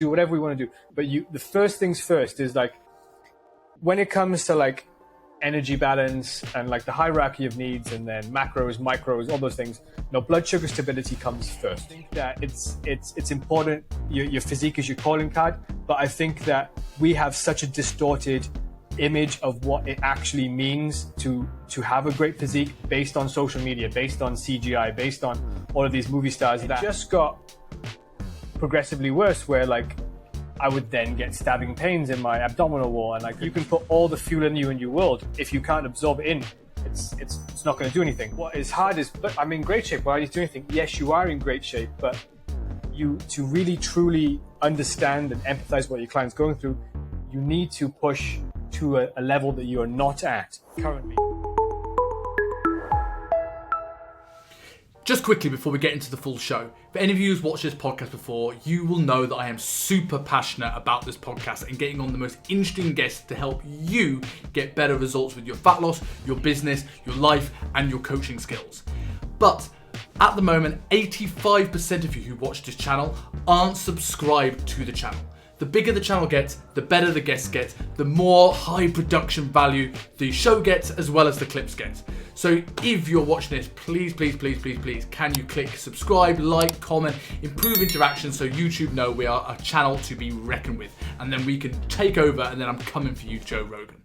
do whatever we want to do. But the first things first is like, when it comes to like energy balance and like the hierarchy of needs, and then macros, micros, all those things, blood sugar stability comes first. I think that it's important. Your physique is your calling card, but I think that we have such a distorted image of what it actually means to have a great physique based on social media, based on CGI, based on all of these movie stars. That just got progressively worse, where like I would then get stabbing pains in my abdominal wall, and like, you can put all the fuel in you in your world, if you can't absorb it in, it's not going to do anything. What is hard is, but I'm in great shape, why are you doing anything? Yes, you are in great shape, but to really truly understand and empathize what your client's going through, you need to push to a level that you are not at currently. Just quickly before we get into the full show, for any of you who's watched this podcast before, you will know that I am super passionate about this podcast and getting on the most interesting guests to help you get better results with your fat loss, your business, your life, and your coaching skills. But at the moment, 85% of you who watch this channel aren't subscribed to the channel. The bigger the channel gets, the better the guests get, the more high production value the show gets, as well as the clips get. So if you're watching this, please, can you click subscribe, like, comment, improve interaction, so YouTube know we are a channel to be reckoned with, and then we can take over, and then I'm coming for you, Joe Rogan.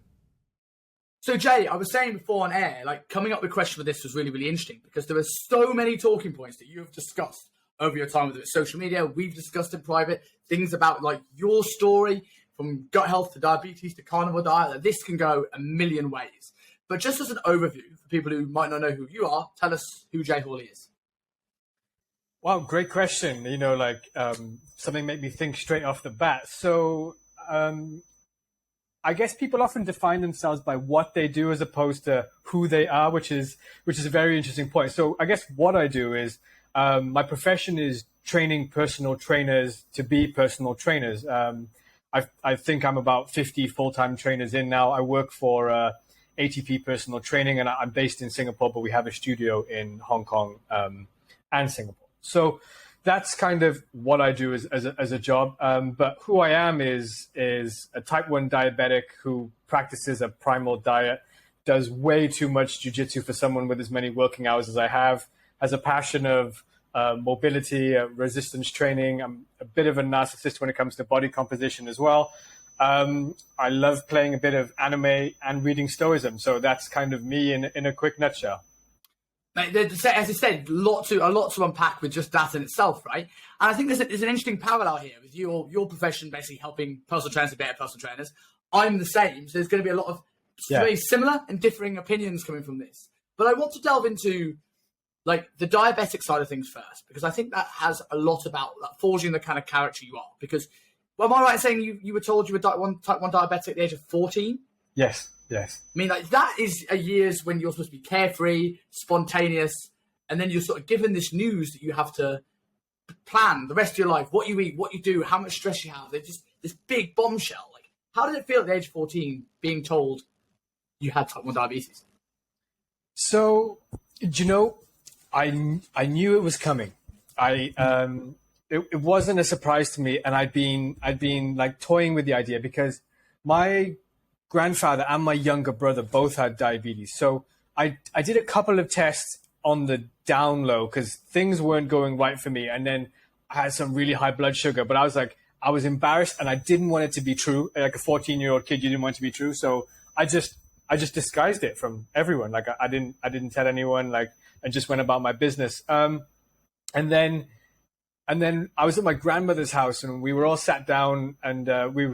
So Jay, I was saying before on air, like, coming up with a question for this was really, really interesting, because there are so many talking points that you have discussed over your time with social media. We've discussed in private things about like your story, from gut health to diabetes to carnivore diet. This can go a million ways. But just as an overview for people who might not know who you are, tell us who Jay Horley is. Wow, great question. Something made me think straight off the bat. So I guess people often define themselves by what they do as opposed to who they are, which is a very interesting point. So I guess what I do is, my profession is training personal trainers to be personal trainers. I think I'm about 50 full-time trainers in now. I work for ATP Personal Training, and I'm based in Singapore, but we have a studio in Hong Kong and Singapore. So that's kind of what I do as a job. But who I am is a type 1 diabetic who practices a primal diet, does way too much jiu-jitsu for someone with as many working hours as I have, has a passion of mobility, resistance training. I'm a bit of a narcissist when it comes to body composition as well. I love playing a bit of anime and reading Stoicism. So that's kind of me in a quick nutshell. As I said, a lot to unpack with just that in itself, right? And I think there's an interesting parallel here with your profession, basically helping personal trainers be better personal trainers. I'm the same. So there's going to be a lot of very similar and differing opinions coming from this. But I want to delve into like the diabetic side of things first, because I think that has a lot about like, forging the kind of character you are. Because, well, am I right in saying you were told you were type 1 diabetic at the age of 14? Yes. I mean, like, that is a years when you're supposed to be carefree, spontaneous, and then you're sort of given this news that you have to plan the rest of your life, what you eat, what you do, how much stress you have. They're just this big bombshell. Like, how did it feel at the age of 14 being told you had type 1 diabetes? So, I knew it was coming. It wasn't a surprise to me, and I'd been like toying with the idea because my grandfather and my younger brother both had diabetes. So I did a couple of tests on the down low because things weren't going right for me, and then I had some really high blood sugar. But I was embarrassed, and I didn't want it to be true. Like a 14-year-old kid, you didn't want it to be true. So I just disguised it from everyone. Like I didn't tell anyone. Like. And just went about my business. And then I was at my grandmother's house, and we were all sat down, and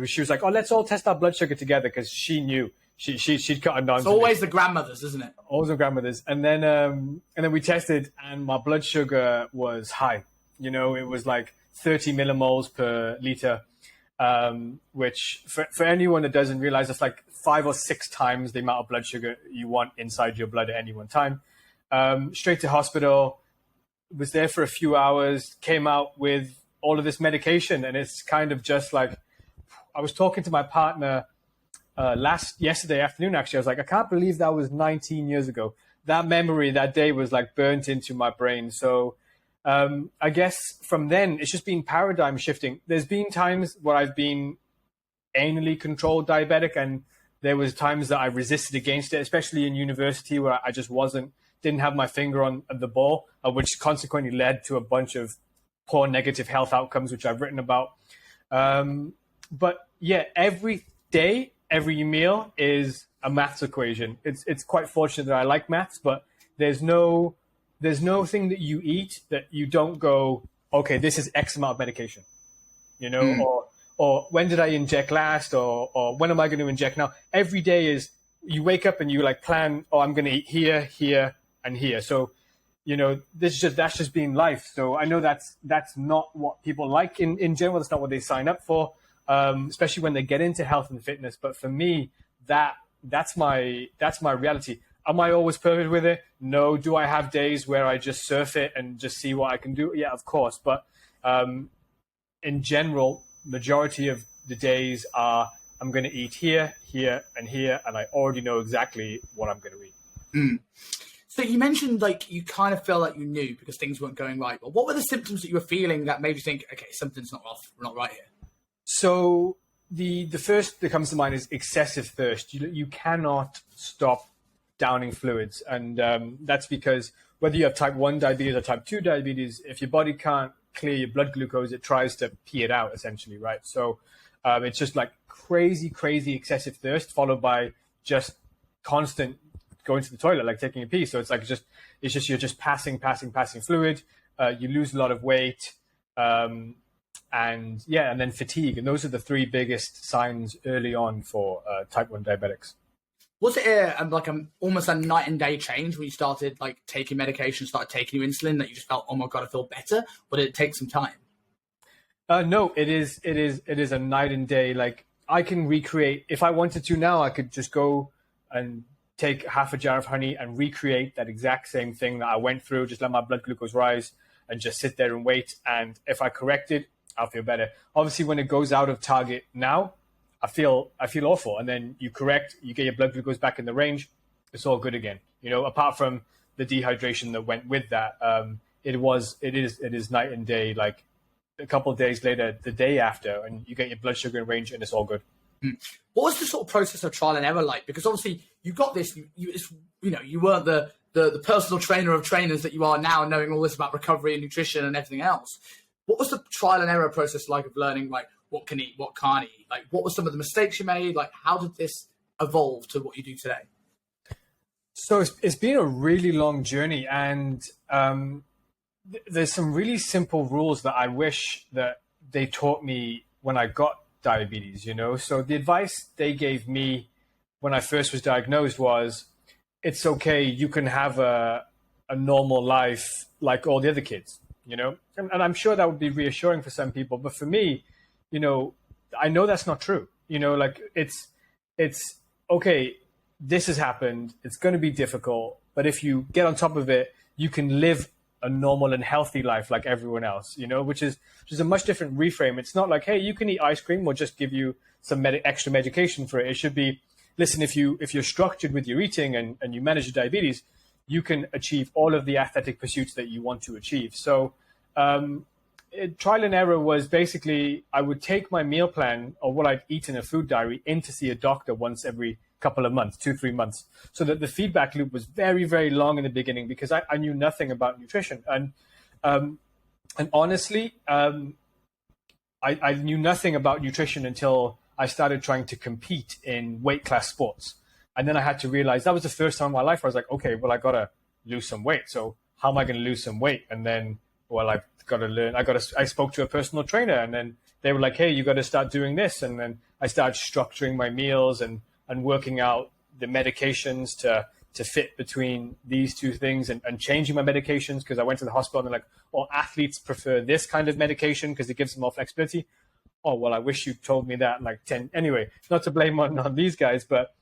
she was like, "Oh, let's all test our blood sugar together," because she knew she'd cut on. It's always the grandmothers, isn't it? Always the grandmothers. And then we tested, and my blood sugar was high. It was like 30 millimoles per liter, which for anyone that doesn't realize, that's like 5 or 6 times the amount of blood sugar you want inside your blood at any one time. Straight to hospital, was there for a few hours, came out with all of this medication. And it's kind of just like, I was talking to my partner yesterday afternoon, actually. I was like, I can't believe that was 19 years ago. That memory, that day was like burnt into my brain. So I guess from then it's just been paradigm shifting. There's been times where I've been anally controlled diabetic, and there was times that I resisted against it, especially in university where I just didn't have my finger on the ball, which consequently led to a bunch of poor negative health outcomes, which I've written about. But yeah, every day, every meal is a maths equation. It's quite fortunate that I like maths, but there's no thing that you eat that you don't go, okay, this is X amount of medication, or when did I inject last, or when am I going to inject now? Every day is, you wake up and you like plan, oh, I'm going to eat here, here, and here. So, that's just being life. So I know that's not what people like in general. That's not what they sign up for, especially when they get into health and fitness. But for me, that's my reality. Am I always perfect with it? No. Do I have days where I just surf it and just see what I can do? Yeah, of course. But in general, majority of the days are, I'm going to eat here, here, and here, and I already know exactly what I'm going to eat. Mm. So you mentioned like you kind of felt like you knew because things weren't going right. But what were the symptoms that you were feeling that made you think, okay, something's not right here? So the first that comes to mind is excessive thirst. You cannot stop downing fluids, and that's because whether you have type 1 diabetes or type 2 diabetes, if your body can't clear your blood glucose, it tries to pee it out essentially, right? So it's just like crazy excessive thirst followed by just constant going to the toilet, like taking a pee. So it's just you're just passing fluid. You lose a lot of weight, and then fatigue. And those are the three biggest signs early on for type 1 diabetics. Was it almost a night and day change when you started like taking medication, started taking your insulin, that you just felt, oh my God, I feel better? Or did it take some time? No, it is a night and day. Like I can recreate, if I wanted to now, I could just go and take half a jar of honey and recreate that exact same thing that I went through, just let my blood glucose rise and just sit there and wait. And if I correct it, I'll feel better. Obviously, when it goes out of target now, I feel awful. And then you correct, you get your blood glucose back in the range, it's all good again. Apart from the dehydration that went with that, it is night and day. Like a couple of days later, the day after, and you get your blood sugar in range and it's all good. What was the sort of process of trial and error like? Because obviously you got this, you weren't the personal trainer of trainers that you are now, knowing all this about recovery and nutrition and everything else. What was the trial and error process like of learning, like, what can eat, what can't eat? Like, what were some of the mistakes you made? Like, how did this evolve to what you do today? So it's been a really long journey, and there's some really simple rules that I wish that they taught me when I got diabetes, So the advice they gave me when I first was diagnosed was, it's okay, you can have a normal life like all the other kids, And I'm sure that would be reassuring for some people, but for me, I know that's not true. Like it's okay, this has happened, it's going to be difficult, but if you get on top of it, you can live a normal and healthy life like everyone else, which is a much different reframe. It's not like, hey, you can eat ice cream, we'll just give you some extra medication for it. It should be, listen, if you're structured with your eating and you manage your diabetes, you can achieve all of the athletic pursuits that you want to achieve. So trial and error was basically, I would take my meal plan or what I'd eat in a food diary in to see a doctor once every couple of months, 2-3 months, so that the feedback loop was very, very long in the beginning because I knew nothing about nutrition. And honestly, I knew nothing about nutrition until I started trying to compete in weight class sports. And then I had to realize that was the first time in my life where I was like, okay, well, I got to lose some weight. So how am I going to lose some weight? And then, well, I've got to learn. I spoke to a personal trainer, and then they were like, hey, you got to start doing this. And then I started structuring my meals and working out the medications to fit between these two things and changing my medications, because I went to the hospital and they're like, oh, athletes prefer this kind of medication because it gives them more flexibility. Oh, well, I wish you told me that like 10. Anyway, not to blame on these guys, but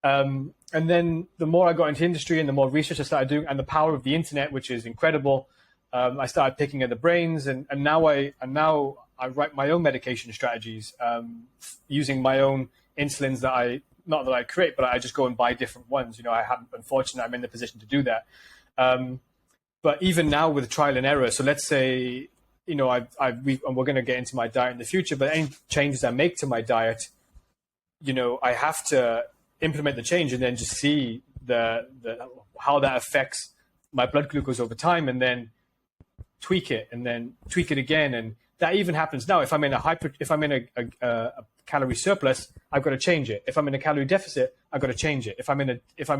and then the more I got into industry and the more research I started doing, and the power of the internet, which is incredible, I started picking at the brains, and now I write my own medication strategies using my own insulins that not that I create, but I just go and buy different ones. I'm in the position to do that. But even now with trial and error, so let's say, and we're going to get into my diet in the future, but any changes I make to my diet, I have to implement the change and then just see how that affects my blood glucose over time, and then tweak it and then tweak it again. And that even happens now. If I'm in a calorie surplus, I've got to change it. If I'm in a calorie deficit, I've got to change it. If I'm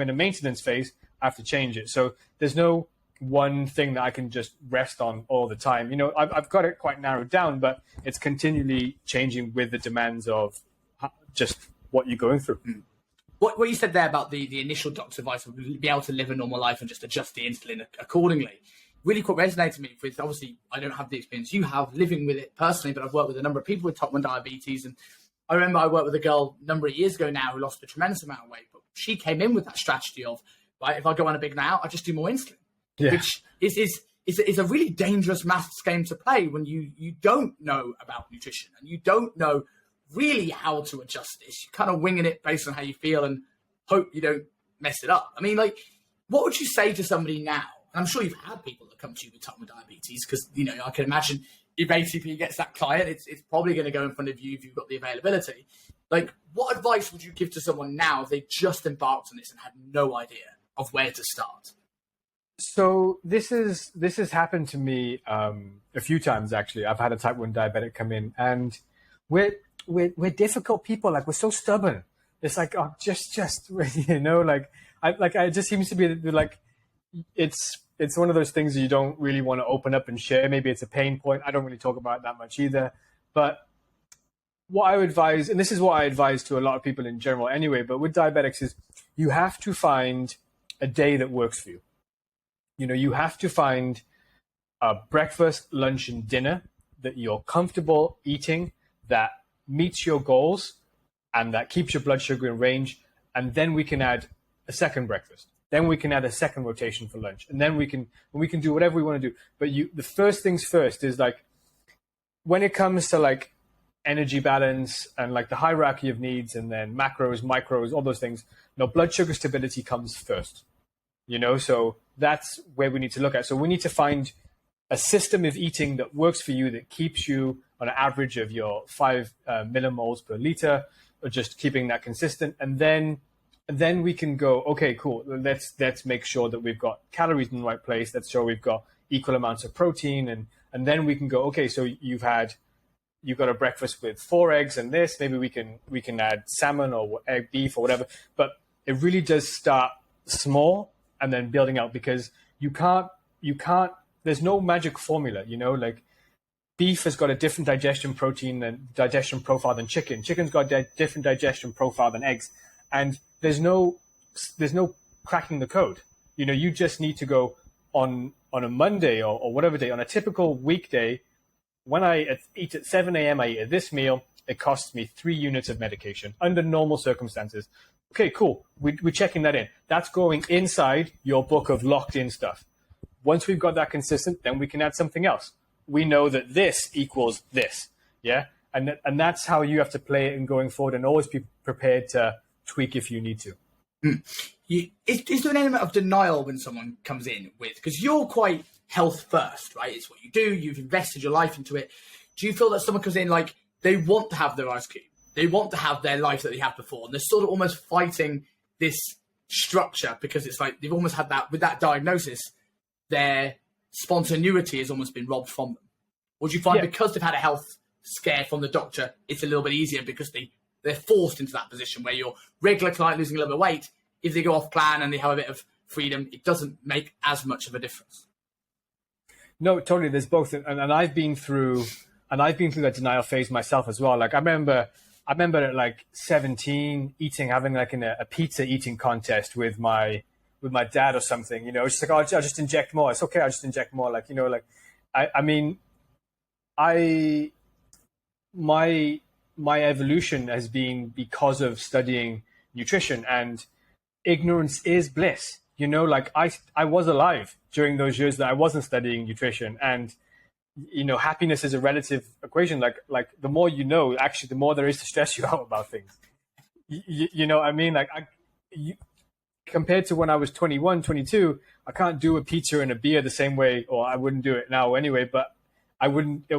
in a maintenance phase, I have to change it. So there's no one thing that I can just rest on all the time. I've got it quite narrowed down, but it's continually changing with the demands of just what you're going through. What you said there about the initial doctor's advice of be able to live a normal life and just adjust the insulin accordingly really quite resonated me with, obviously, I don't have the experience you have living with it personally, but I've worked with a number of people with type 1 diabetes. And I remember I worked with a girl a number of years ago now who lost a tremendous amount of weight, but she came in with that strategy of, right, if I go on a big night out, I just do more insulin, which is a really dangerous maths game to play when you don't know about nutrition and you don't know really how to adjust this. You're kind of winging it based on how you feel and hope you don't mess it up. I mean, like, what would you say to somebody now? And I'm sure you've had people that come to you with type 1 diabetes because, I can imagine if ATP gets that client, it's probably going to go in front of you if you've got the availability. Like, what advice would you give to someone now if they just embarked on this and had no idea of where to start? So this has happened to me a few times, actually. I've had a type 1 diabetic come in, and we're difficult people. Like, we're so stubborn. It's like, oh, just like it just seems to be like, it's one of those things you don't really want to open up and share. Maybe it's a pain point. I don't really talk about it that much either. But what I would advise, and this is what I advise to a lot of people in general anyway, but with diabetics, is you have to find a day that works for you. You have to find a breakfast, lunch, and dinner that you're comfortable eating, that meets your goals, and that keeps your blood sugar in range. And then we can add a second breakfast. Then we can add a second rotation for lunch. And then we can do whatever we want to do. But the first things first is, like, when it comes to like energy balance and like the hierarchy of needs, and then macros, micros, all those things, blood sugar stability comes first. So that's where we need to look at. So we need to find a system of eating that works for you, that keeps you on an average of your 5 millimoles per liter, or just keeping that consistent. And then we can go, okay, cool. Let's make sure that we've got calories in the right place. Let's show we've got equal amounts of protein. And then we can go, okay, so you've got a breakfast with 4 eggs and this, maybe we can add salmon or egg, beef or whatever. But it really does start small and then building out, because you can't, there's no magic formula, like beef has got a different digestion profile than chicken. Chicken's got a different digestion profile than eggs. And there's no cracking the code. You just need to go on a Monday or whatever day, on a typical weekday. When I eat at 7 a.m., I eat at this meal. It costs me 3 units of medication under normal circumstances. Okay, cool. We're checking that in. That's going inside your book of locked in stuff. Once we've got that consistent, then we can add something else. We know that this equals this. Yeah. And that's how you have to play it in going forward, and always be prepared to tweak if you need to. Is there an element of denial when someone comes in with, because you're quite health first, right? It's what you do. You've invested your life into it. Do you feel that someone comes in like they want to have their ice cream, they want to have their life that they had before, and they're sort of almost fighting this structure because it's like they've almost had that, with that diagnosis, their spontaneity has almost been robbed from them? Or do you find because they've had a health scare from the doctor, it's a little bit easier because they're forced into that position where your regular client losing a little bit of weight, if they go off plan and they have a bit of freedom, it doesn't make as much of a difference? No, totally. There's both. And I've been through that denial phase myself as well. Like I remember at like 17 having like a pizza eating contest with my dad or something, it's just like, oh, I'll just inject more. It's okay. I'll just inject more. Like, my evolution has been because of studying nutrition, and ignorance is bliss. Like I was alive during those years that I wasn't studying nutrition, and happiness is a relative equation. Like the more you know, actually, the more there is to stress you out about things. You know what I mean? Like compared to when I was 21, 22, I can't do a pizza and a beer the same way, or I wouldn't do it now anyway, but it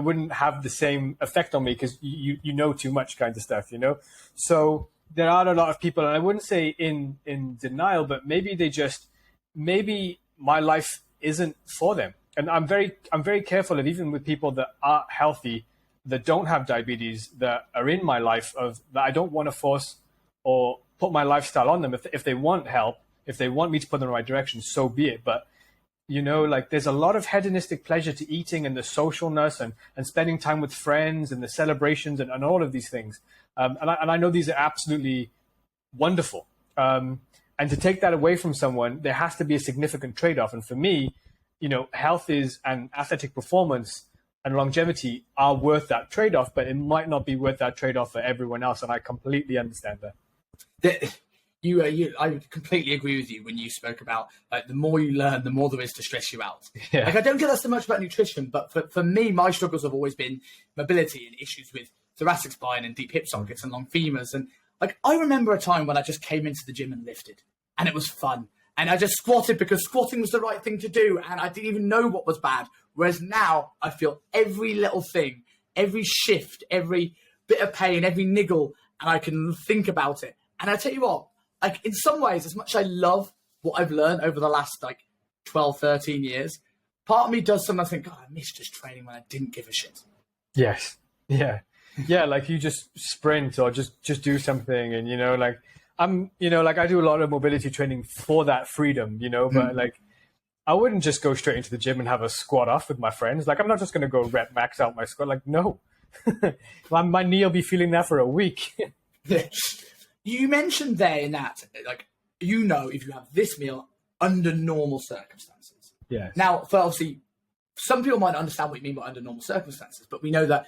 wouldn't have the same effect on me because you know too much kind of stuff, you know? So there are a lot of people, and I wouldn't say in denial, but maybe my life isn't for them. And I'm very careful of, even with people that are healthy, that don't have diabetes, that are in my life, of that I don't want to force or put my lifestyle on them. If they want help, if they want me to put them in the right direction, so be it. But you know, like there's a lot of hedonistic pleasure to eating and the socialness and spending time with friends and the celebrations and all of these things. And I know these are absolutely wonderful. And to take that away from someone, there has to be a significant trade-off. And for me, you know, health and athletic performance and longevity are worth that trade-off, but it might not be worth that trade-off for everyone else. And I completely understand that. I completely agree with you when you spoke about like the more you learn, the more there is to stress you out. Yeah. Like I don't get that so much about nutrition, but for me, my struggles have always been mobility and issues with thoracic spine and deep hip sockets and long femurs. And like I remember a time when I just came into the gym and lifted, and it was fun. And I just squatted because squatting was the right thing to do, and I didn't even know what was bad. Whereas now I feel every little thing, every shift, every bit of pain, every niggle, and I can think about it. And I tell you what, like in some ways, as much as I love what I've learned over the last like 12, 13 years, part of me does sometimes think, God, I miss just training when I didn't give a shit. Yes. Yeah. Yeah. Like you just sprint or just do something. And, you know, like like I do a lot of mobility training for that freedom, you know, but like I wouldn't just go straight into the gym and have a squat off with my friends. Like I'm not just going to go rep max out my squat. Like, no, my knee will be feeling that for a week. You mentioned there in that, like, you know, if you have this meal under normal circumstances. Yeah. Now, for obviously, some people might understand what you mean by under normal circumstances, but we know that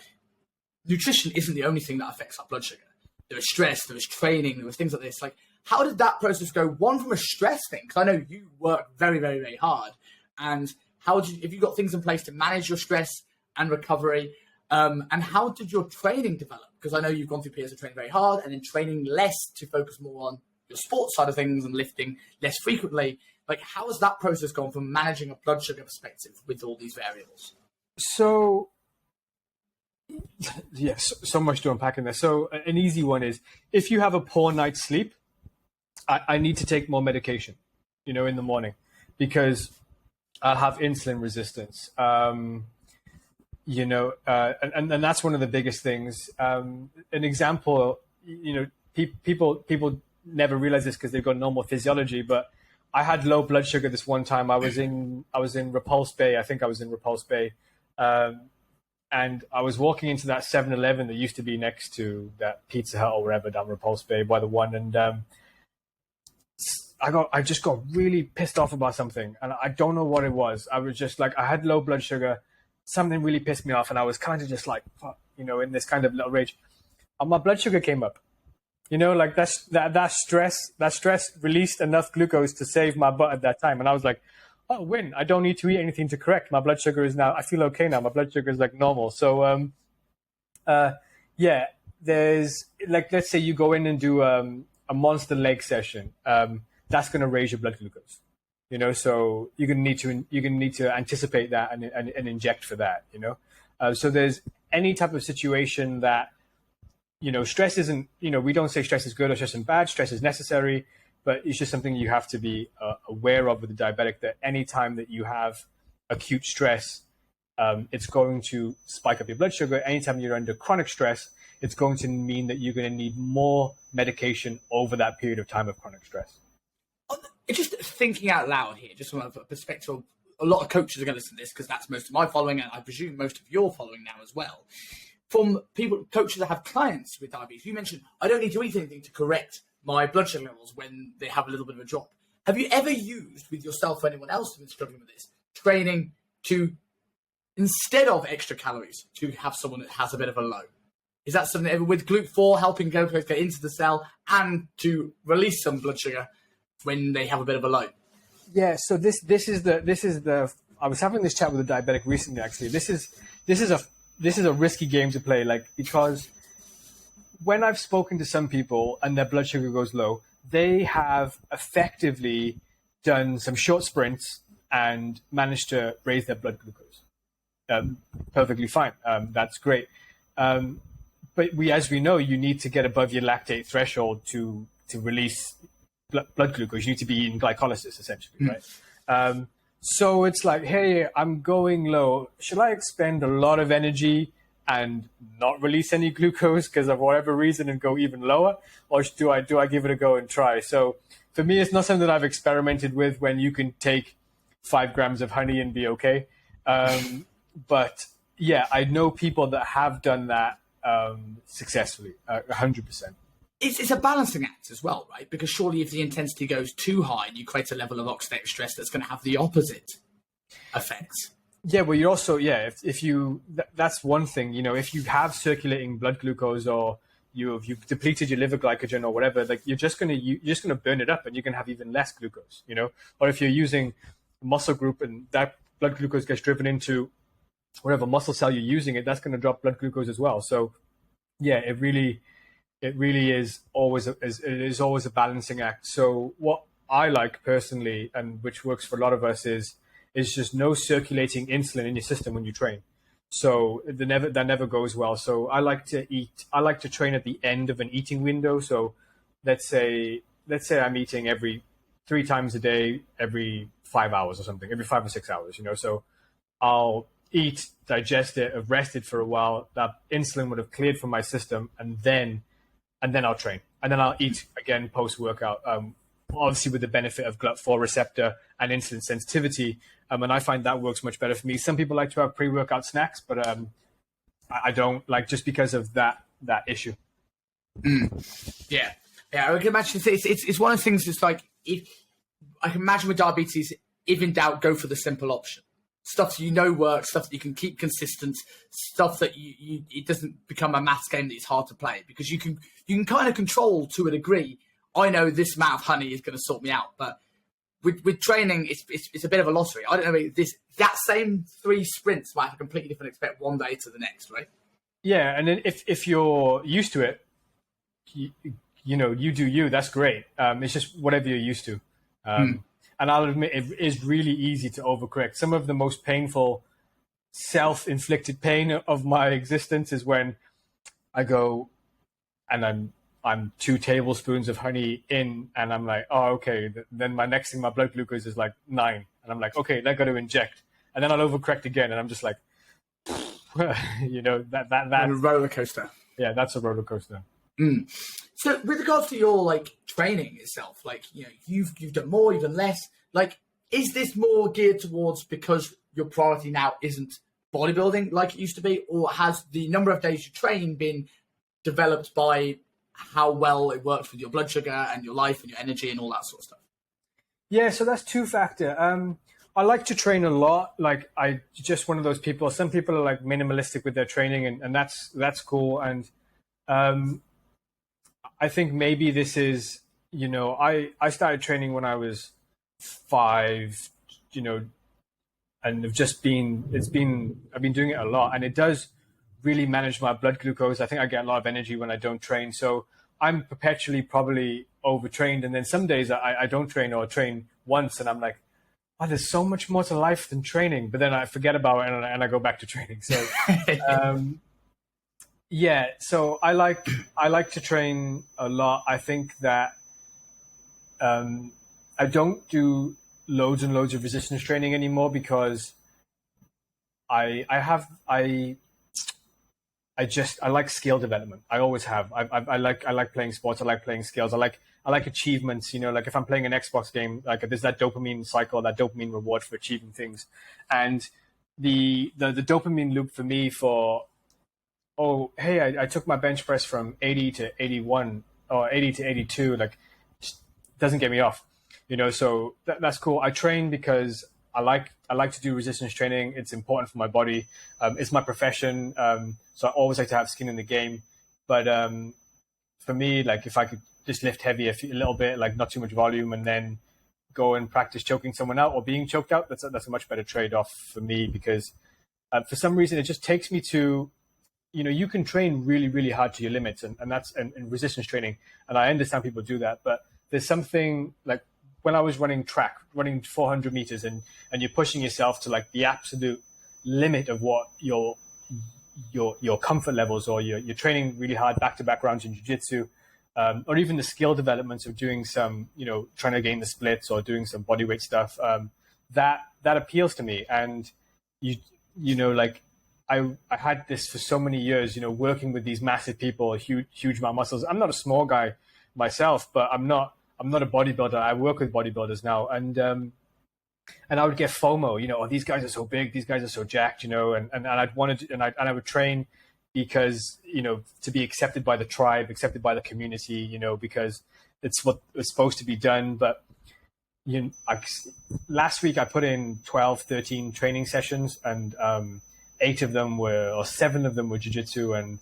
nutrition isn't the only thing that affects our blood sugar. There is stress, there is training, there was things like this. Like, how did that process go? One, from a stress thing, because I know you work very, very, very hard. And have you got things in place to manage your stress and recovery? And how did your training develop? Because I know you've gone through periods of training very hard and then training less to focus more on your sports side of things and lifting less frequently. Like, how has that process gone from managing a blood sugar perspective with all these variables? So, yes, so much to unpack in there. So an easy one is, if you have a poor night's sleep, I need to take more medication, you know, in the morning, because I'll have insulin resistance. You know, and that's one of the biggest things. An example, you know, people never realize this because they've got normal physiology, but I had low blood sugar this one time. I was in Repulse Bay. I think I was in Repulse Bay. And I was walking into that 7-Eleven that used to be next to that Pizza Hut or wherever down Repulse Bay by the one. And I just got really pissed off about something. And I don't know what it was. I was just like, I had low blood sugar. Something really pissed me off, and I was kind of just like, you know, in this kind of little rage. And my blood sugar came up. You know, like that stress released enough glucose to save my butt at that time. And I was like, oh, win! I don't need to eat anything to correct. My blood sugar is now. I feel okay now. My blood sugar is like normal. So, yeah. There's like, let's say you go in and do a monster leg session. That's going to raise your blood glucose. You know, so you're gonna need to anticipate that and inject for that. You know, so there's any type of situation that, you know, stress isn't. You know, we don't say stress is good or stress is bad. Stress is necessary, but it's just something you have to be aware of with the diabetic. That any time that you have acute stress, it's going to spike up your blood sugar. Anytime you're under chronic stress, it's going to mean that you're going to need more medication over that period of time of chronic stress. Just thinking out loud here, just from a perspective, a lot of coaches are going to listen to this because that's most of my following, and I presume most of your following now as well. From coaches that have clients with diabetes, you mentioned, I don't need to eat anything to correct my blood sugar levels when they have a little bit of a drop. Have you ever used, with yourself or anyone else who's been struggling with this, training to, instead of extra calories, to have someone that has a bit of a low? Is that something ever with GLUT4 helping glucose get into the cell and to release some blood sugar when they have a bit of a low? Yeah, so this is the I was having this chat with a diabetic recently, actually. This is a risky game to play, like, because when I've spoken to some people and their blood sugar goes low, they have effectively done some short sprints and managed to raise their blood glucose. Perfectly fine. That's great. But as we know, you need to get above your lactate threshold to release blood glucose. You need to be in glycolysis, essentially, right? So it's like, hey, I'm going low. Should I expend a lot of energy and not release any glucose because of whatever reason and go even lower, or do I give it a go and try? So for me, it's not something that I've experimented with when you can take 5 grams of honey and be okay. But yeah, I know people that have done that successfully, 100%. It's a balancing act as well, right? Because surely if the intensity goes too high, you create a level of oxidative stress that's going to have the opposite effect. Yeah, well, you also, if you, that's one thing, if you have circulating blood glucose or you've depleted your liver glycogen or whatever, like you're just going to burn it up and you can have even less glucose, or if you're using muscle group and that blood glucose gets driven into whatever muscle cell you're using it, that's going to drop blood glucose as well. So yeah, it really is always a balancing act. So what I like personally, and which works for a lot of us, is just no circulating insulin in your system when you train. So that never goes well. So I like to train at the end of an eating window. So let's say I'm eating every 3 times a day, every 5 hours or something, every 5 or 6 hours, So I'll eat, digest it, have rested for a while, that insulin would have cleared from my system, and then I'll train. And then I'll eat again post-workout, obviously with the benefit of GLUT4 receptor and insulin sensitivity. And I find that works much better for me. Some people like to have pre-workout snacks, but I don't, like, just because of that issue. Yeah. I can imagine it's one of the things that's like, if I can imagine with diabetes, if in doubt, go for the simple option. Stuff that works, stuff that you can keep consistent, stuff that it doesn't become a maths game that it's hard to play, because you can kind of control to a degree. I know this amount of honey is going to sort me out, but with training, it's a bit of a lottery. I don't know, that same 3 sprints might have a completely different effect one day to the next, right? Yeah, and then if you're used to it, you do you. That's great. It's just whatever you're used to. And I'll admit, it is really easy to overcorrect. Some of the most painful self-inflicted pain of my existence is when I go and I'm 2 tablespoons of honey in, and I'm like, oh, okay. Then my next thing, my blood glucose is like 9, and I'm like, okay, I got to inject, and then I'll overcorrect again, and I'm just like, that a roller coaster. Yeah, that's a roller coaster. So with regards to your training itself, you've done more, you've done less. Is this more geared towards because your priority now isn't bodybuilding like it used to be, or has the number of days you train been developed by how well it works with your blood sugar and your life and your energy and all that sort of stuff? Yeah, so that's 2-factor. I like to train a lot. I just one of those people. Some people are minimalistic with their training, and that's cool. And I think maybe this is, I started training when I was 5, and I've been doing it a lot, and it does really manage my blood glucose. I think I get a lot of energy when I don't train. So I'm perpetually probably overtrained. And then some days I don't train, or train once, and I'm like, oh, there's so much more to life than training. But then I forget about it and I go back to training. So, yeah, so I like to train a lot. I think that I don't do loads and loads of resistance training anymore, because I like skill development. I always have. I like playing sports. I like playing skills. I like achievements. If I'm playing an Xbox game, there's that dopamine cycle, that dopamine reward for achieving things, and the dopamine loop for me for, oh, hey, I took my bench press from 80 to 81 or 80 to 82, doesn't get me off, so that's cool. I train because I like to do resistance training. It's important for my body. It's my profession. So I always like to have skin in the game. But for me, if I could just lift heavy a little bit, not too much volume, and then go and practice choking someone out or being choked out, that's a much better trade-off for me, because for some reason it just takes me to, you can train really, really hard to your limits, and that's in resistance training. And I understand people do that, but there's something like when I was running 400 meters, and you're pushing yourself to like the absolute limit of what your comfort levels, or you're training really hard back-to-back rounds in jiu-jitsu, or even the skill developments of doing some, trying to gain the splits or doing some bodyweight stuff, that appeals to me. And like I had this for so many years, working with these massive people, huge amount of muscles. I'm not a small guy myself, but I'm not a bodybuilder. I work with bodybuilders now, and I would get FOMO, oh, these guys are so big, these guys are so jacked, and I'd want to, and I would train because, to be accepted by the tribe, accepted by the community, because it's what it's supposed to be done. But last week I put in 12, 13 training sessions, and 7 of them were jiu-jitsu, and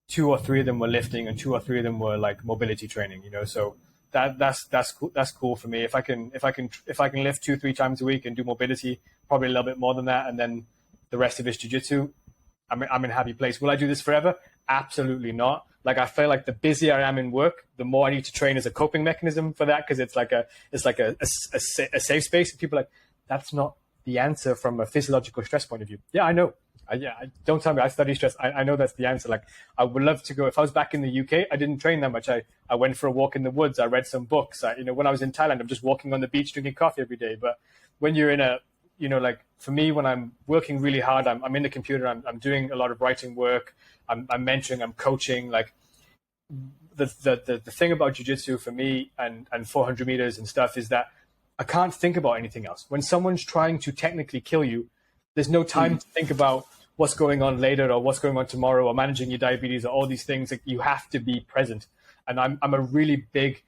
2 or 3 of them were lifting, and 2 or 3 of them were like mobility training, so that's cool. That's cool for me. If I can lift 2-3 times a week and do mobility, probably a little bit more than that, and then the rest of it's jiu-jitsu, I'm in a happy place. Will I do this forever? Absolutely not. Like, I feel like the busier I am in work, the more I need to train as a coping mechanism for that, because it's like a safe space. And people are like, that's not the answer from a physiological stress point of view. Yeah, I know. Don't tell me I study stress. I know that's the answer. Like, I would love to go. If I was back in the UK, I didn't train that much. I went for a walk in the woods. I read some books. When I was in Thailand, I'm just walking on the beach, drinking coffee every day. But when you're in a, like for me, when I'm working really hard, I'm in the computer, I'm doing a lot of writing work. I'm mentoring, I'm coaching. Like, the thing about jiu-jitsu for me and 400 meters and stuff is that I can't think about anything else. When someone's trying to technically kill you, there's no time to think about what's going on later or what's going on tomorrow or managing your diabetes or all these things. Like, you have to be present. And I'm a really big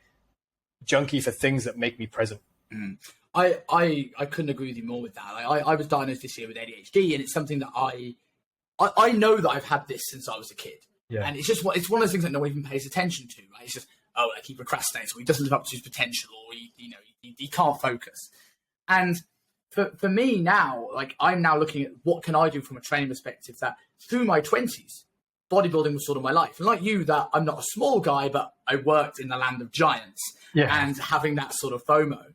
junkie for things that make me present. I couldn't agree with you more with that. I was diagnosed this year with ADHD, and it's something that I know that I've had this since I was a kid. Yeah. And it's one of those things that no one even pays attention to. Right? It's just, I keep procrastinating, so he doesn't live up to his potential, or he can't focus. And for me now, like, I'm now looking at what can I do from a training perspective, that through my 20s, bodybuilding was sort of my life. And like you, that I'm not a small guy, but I worked in the land of giants, and having that sort of FOMO.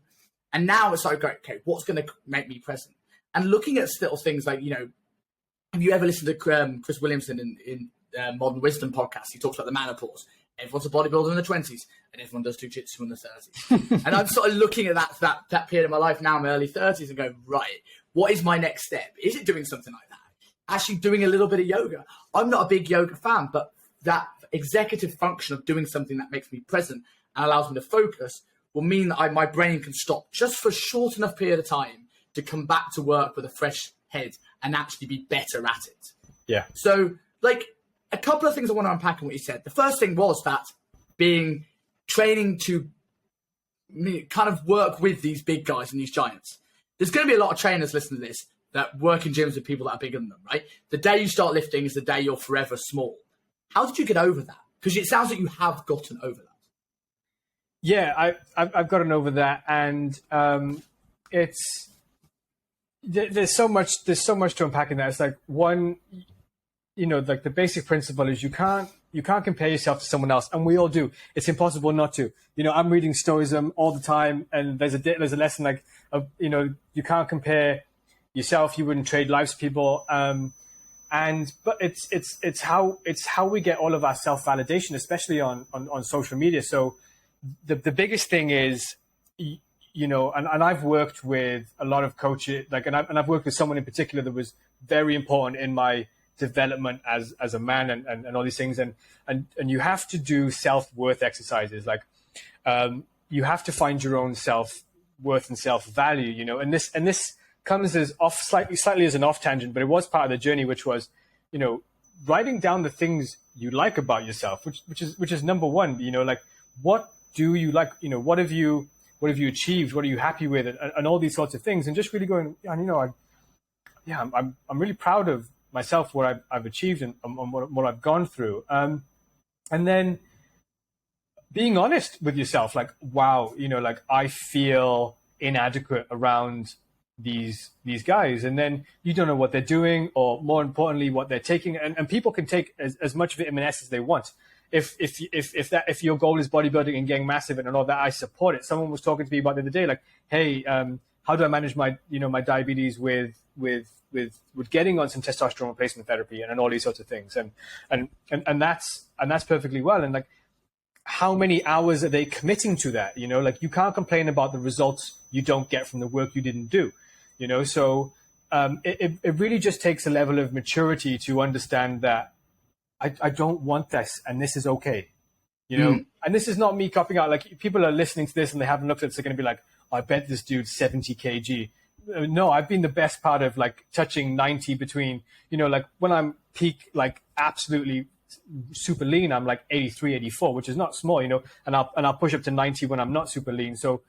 And now it's like, great, okay, what's going to make me present? And looking at little things like, have you ever listened to Chris Williamson in Modern Wisdom podcast? He talks about the menopause. Everyone's a bodybuilder in the 20s, and everyone does jiu-jitsu in the 30s. And I'm sort of looking at that period of my life now, in my early 30s, and going, right, what is my next step? Is it doing something like that? Actually doing a little bit of yoga. I'm not a big yoga fan, but that executive function of doing something that makes me present and allows me to focus will mean that my brain can stop just for a short enough period of time to come back to work with a fresh head and actually be better at it. Yeah. So, like, a couple of things I want to unpack in what you said. The first thing was that training to kind of work with these big guys and these giants. There's going to be a lot of trainers listening to this that work in gyms with people that are bigger than them, right? The day you start lifting is the day you're forever small. How did you get over that? Because it sounds like you have gotten over that. Yeah, I've gotten over that, and there's so much to unpack in that. It's like, one, like the basic principle is you can't compare yourself to someone else, and we all do. It's impossible not to. I'm reading Stoicism all the time, and there's a lesson like, you can't compare yourself. You wouldn't trade lives with people. But it's how we get all of our self-validation, especially on social media. So the biggest thing is, and I've worked with a lot of coaches, like, and I've worked with someone in particular that was very important in my development as a man and all these things. And you have to do self-worth exercises. Like, you have to find your own self-worth and self-value, and this comes as slightly as an off tangent, but it was part of the journey, which was, writing down the things you like about yourself, which is number one, like, what do you like, what have you achieved? What are you happy with? And all these sorts of things. And just really going, I'm really proud of myself, what I've achieved and what I've gone through. And then being honest with yourself, like, wow, like, I feel inadequate around these guys. And then you don't know what they're doing, or more importantly, what they're taking. And people can take as much vitamin S as they want. if your goal is bodybuilding and getting massive and all that, I support it. Someone was talking to me about the other day, like, hey, how do I manage my my diabetes with getting on some testosterone replacement therapy and all these sorts of things, and that's perfectly well. And like, how many hours are they committing to that? Like, you can't complain about the results you don't get from the work you didn't do. So it really just takes a level of maturity to understand that I don't want this, and this is okay. And this is not me copying out. Like, people are listening to this and they haven't looked at it, they're going to be like, I bet this dude's 70 kg. No, I've been the best part of like touching 90 between, like when I'm peak, like absolutely super lean, I'm like 83, 84, which is not small, and I'll push up to 90 when I'm not super lean. So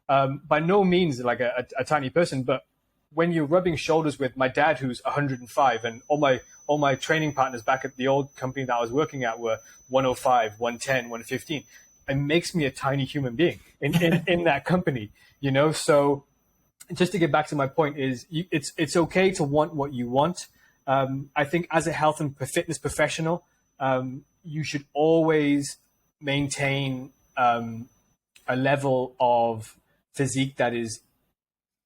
by no means like a tiny person, but when you're rubbing shoulders with my dad, who's 105, and all my training partners back at the old company that I was working at were 105, 110, 115, it makes me a tiny human being in that company, So just to get back to my point is, it's okay to want what you want. I think as a health and fitness professional, you should always maintain a level of physique that is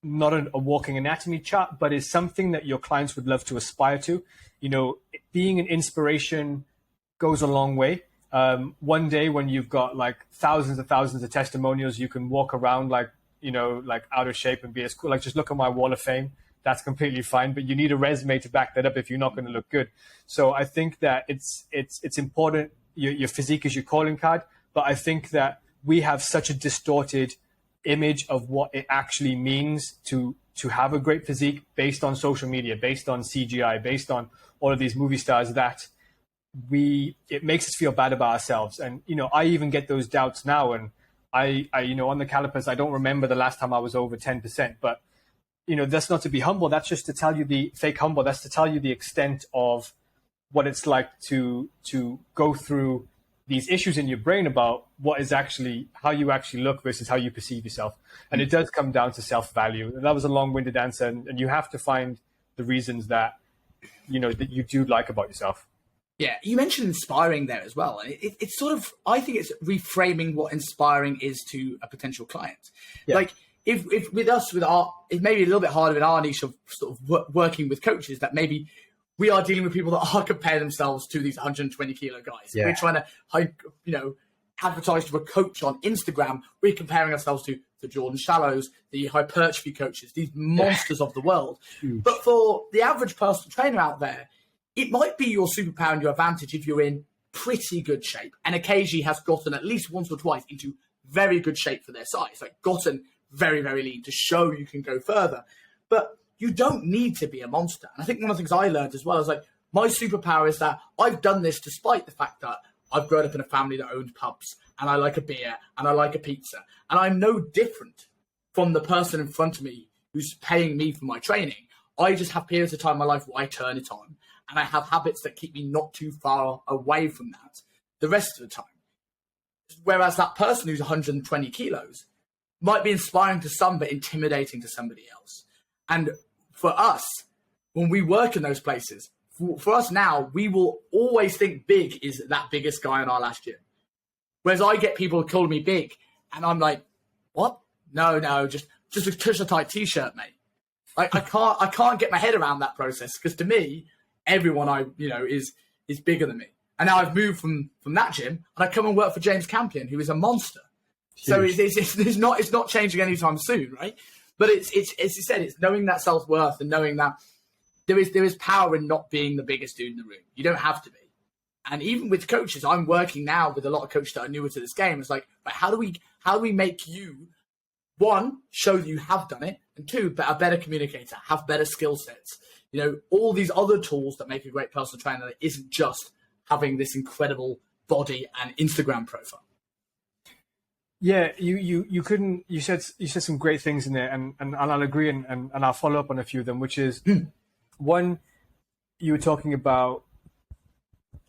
not a walking anatomy chart, but is something that your clients would love to aspire to. Being an inspiration goes a long way. One day when you've got like thousands of testimonials, you can walk around like out of shape and be as cool. Like, just look at my wall of fame. That's completely fine, but you need a resume to back that up if you're not going to look good. So I think that it's important. Your physique is your calling card, but I think that we have such a distorted image of what it actually means to have a great physique based on social media, based on CGI, based on all of these movie stars, that it makes us feel bad about ourselves. And I even get those doubts now, and I on the calipers, I don't remember the last time I was over 10%, but that's not to be humble. That's just to tell you the fake humble. That's to tell you the extent of what it's like to go through these issues in your brain about what is actually how you actually look versus how you perceive yourself. And it does come down to self-value. And that was a long-winded answer. And you have to find the reasons that, that you do like about yourself. Yeah, you mentioned inspiring there as well. And it's sort of, I think it's reframing what inspiring is to a potential client. Yeah. Like, if with us, it's maybe a little bit harder in our niche of sort of working with coaches, that maybe we are dealing with people that are comparing themselves to these 120 kilo guys. Yeah. We're trying to, advertise to a coach on Instagram. We're comparing ourselves to the Jordan Shallows, the hypertrophy coaches, these monsters of the world. But for the average personal trainer out there, it might be your superpower and your advantage if you're in pretty good shape, and occasionally has gotten at least once or twice into very good shape for their size, like gotten very, very lean to show you can go further. But you don't need to be a monster. And I think one of the things I learned as well is, like, my superpower is that I've done this despite the fact that I've grown up in a family that owned pubs, and I like a beer, and I like a pizza. And I'm no different from the person in front of me who's paying me for my training. I just have periods of time in my life where I turn it on, and I have habits that keep me not too far away from that the rest of the time. Whereas that person who's 120 kilos might be inspiring to some, but intimidating to somebody else. And for us, when we work in those places, for us now, we will always think big is that biggest guy in our last year. Whereas I get people calling me big, and I'm like, what? No, just a tight t-shirt, mate. I can't get my head around that process, because to me, everyone is bigger than me. And now I've moved from that gym, and I come and work for James Campion, who is a monster. Huge. So it's not changing anytime soon, right? But it's as you said, it's knowing that self-worth and knowing that there is power in not being the biggest dude in the room. You don't have to be. And even with coaches, I'm working now with a lot of coaches that are newer to this game. It's like, but how do we make you, one, show that you have done it, and two, a better communicator, have better skill sets, all these other tools that make a great personal trainer that isn't just having this incredible body and Instagram profile. Yeah, you said some great things in there, and I'll agree, and I'll follow up on a few of them, which is one, you were talking about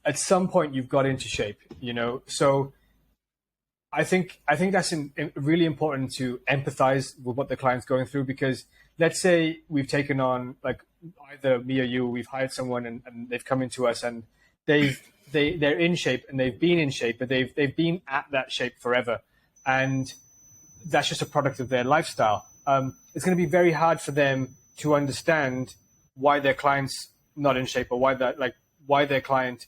at some point you've got into shape, so I think that's really important to empathize with what the client's going through, because let's say we've taken on, like, either me or you, we've hired someone and they've come into us and they've they're in shape and they've been in shape, but they've been at that shape forever, and that's just a product of their lifestyle. It's going to be very hard for them to understand why their client's not in shape, or what their client's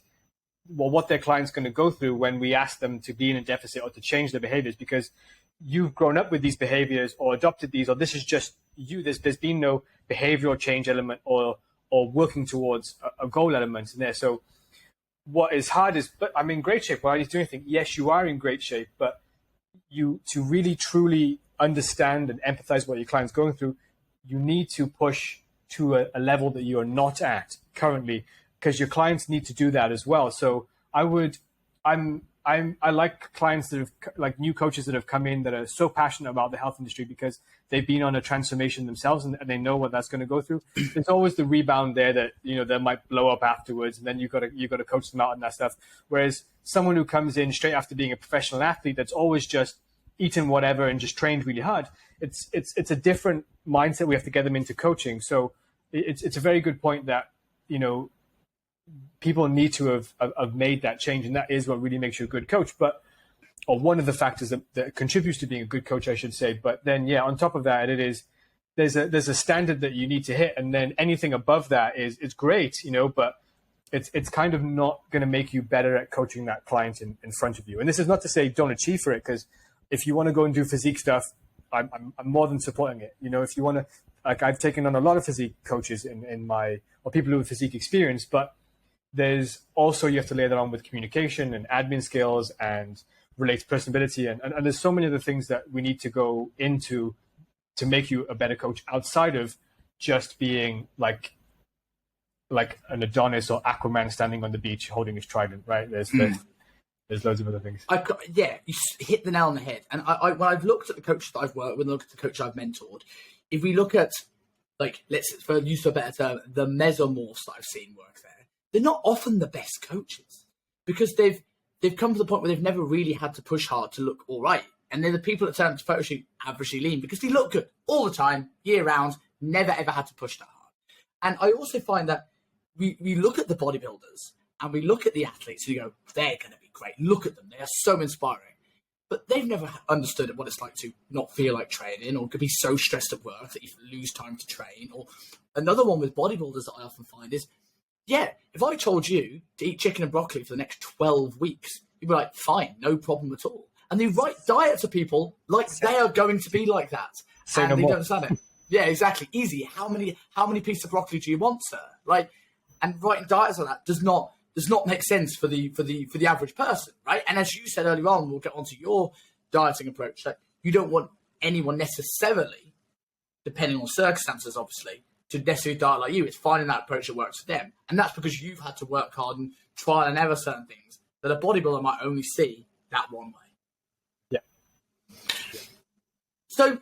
going to go through when we ask them to be in a deficit or to change their behaviors, because you've grown up with these behaviors or adopted these, or this is just you. There's been no behavioral change element or working towards a goal element in there. So what is hard is, but I'm in great shape. Why are you doing anything? Yes, you are in great shape, but to really truly understand and empathize what your client's going through, you need to push to a level that you are not at currently, because your clients need to do that as well. So I like clients that have, like new coaches that have come in that are so passionate about the health industry because they've been on a transformation themselves and they know what that's going to go through. There's always the rebound there that, they might blow up afterwards, and then you've got to coach them out on that stuff. Whereas someone who comes in straight after being a professional athlete that's always just eaten whatever and just trained really hard, it's a different mindset we have to get them into coaching. So it's a very good point that, people need to have made that change, and that is what really makes you a good coach. Or one of the factors that contributes to being a good coach, I should say. But then, on top of that, there's a standard that you need to hit, and then anything above that is great, but it's kind of not going to make you better at coaching that client in front of you. And this is not to say don't achieve for it, because if you want to go and do physique stuff, I'm more than supporting it. If you want to, like, I've taken on a lot of physique coaches or people who have physique experience, but there's also, you have to layer that on with communication and admin skills and related personability. And there's so many other things that we need to go into to make you a better coach outside of just being like an Adonis or Aquaman standing on the beach holding his trident, right? There's loads of other things. You hit the nail on the head. And when I've looked at the coaches that I've worked with, looked at the coach I've mentored, if we look at, for use of a better term, the mesomorphs that I've seen work there, they're not often the best coaches, because they've come to the point where they've never really had to push hard to look all right. And they're the people that turn up to photo shoot averagely lean because they look good all the time, year round, never ever had to push that hard. And I also find that we look at the bodybuilders and we look at the athletes and you go, they're going to be great. Look at them. They are so inspiring. But they've never understood what it's like to not feel like training, or could be so stressed at work that you lose time to train. Or another one with bodybuilders that I often find is, if I told you to eat chicken and broccoli for the next 12 weeks, you'd be like, fine, no problem at all. And they write diets to people like they are going to be like that. And they don't understand it. Yeah, exactly. Easy. How many pieces of broccoli do you want, sir? Right? And writing diets like that does not make sense for the average person, right? And as you said earlier on, we'll get onto your dieting approach, that you don't want anyone necessarily, depending on circumstances, obviously, to necessarily diet like you. It's finding that approach that works for them. And that's because you've had to work hard and trial and error certain things that a bodybuilder might only see that one way. Yeah. So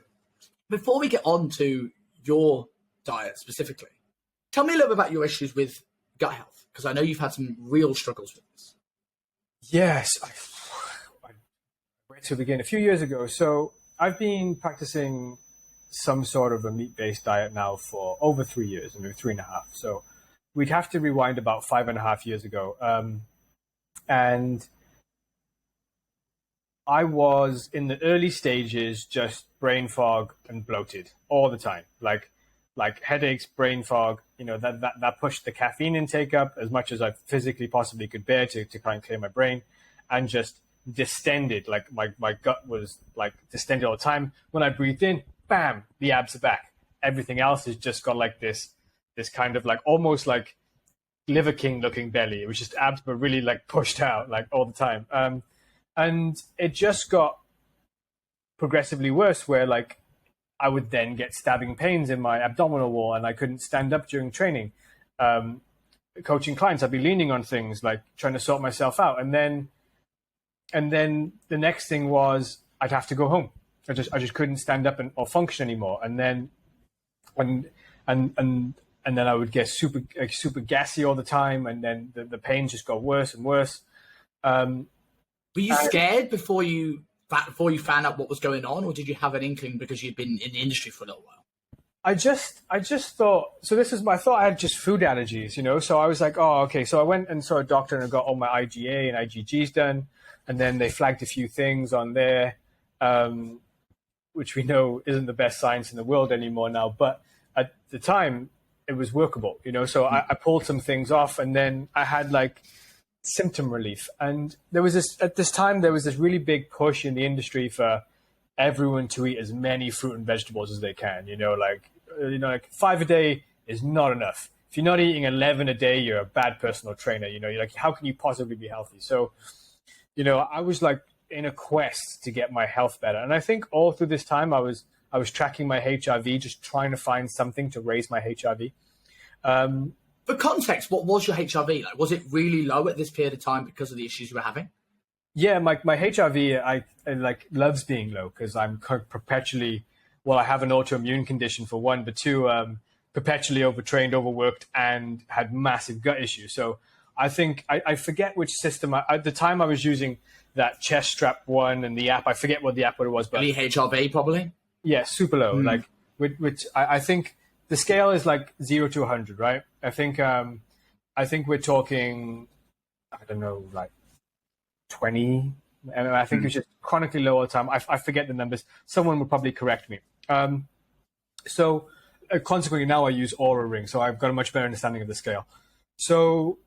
before we get on to your diet specifically, tell me a little bit about your issues with gut health, because I know you've had some real struggles with this. Yes. Where to begin? A few years ago. So I've been practicing some sort of a meat-based diet now for over 3 years, maybe 3.5. So we'd have to rewind about 5.5 years ago. And I was in the early stages, just brain fog and bloated all the time, like headaches, brain fog. That pushed the caffeine intake up as much as I physically possibly could bear to try and clear my brain, and just distended. Like my gut was like distended all the time. When I breathed in, bam, the abs are back. Everything else has just got like this kind of like almost like Liver King looking belly. It was just abs, but really like pushed out like all the time. And it just got progressively worse, where like I would then get stabbing pains in my abdominal wall and I couldn't stand up during training. Coaching clients, I'd be leaning on things, like trying to sort myself out. And then the next thing was I'd have to go home. I just couldn't stand up or function anymore. And then I would get super gassy all the time. And then the pain just got worse and worse. Were you scared before you found out what was going on, or did you have an inkling because you'd been in the industry for a little while? I just thought, so this is I thought I had just food allergies, so I was like, oh, okay. So I went and saw a doctor and I got all my IgA and IgGs done. And then they flagged a few things on there, which we know isn't the best science in the world anymore now. But at the time, it was workable, so I pulled some things off, and then I had like symptom relief. And at this time, there was this really big push in the industry for everyone to eat as many fruit and vegetables as they can, like 5 a day is not enough. If you're not eating 11 a day, you're a bad personal trainer. You're like, how can you possibly be healthy? So, I was like in a quest to get my health better. And I think all through this time, I was tracking my HRV, just trying to find something to raise my HRV. For context, what was your HRV like? Was it really low at this period of time because of the issues you were having? Yeah, my HRV, I like loves being low because I'm perpetually, I have an autoimmune condition for one, but two, perpetually overtrained, overworked, and had massive gut issues. So I think I forget which system. At the time, I was using that chest strap one and the app. I forget what the app was, but HRV probably. Yeah, super low. Like which I think the scale is like 0 to 100, right? I think we're talking, I don't know, like 20. And I think it was just chronically low all the time. I forget the numbers. Someone would probably correct me. So consequently, now I use Aura Ring, so I've got a much better understanding of the scale. So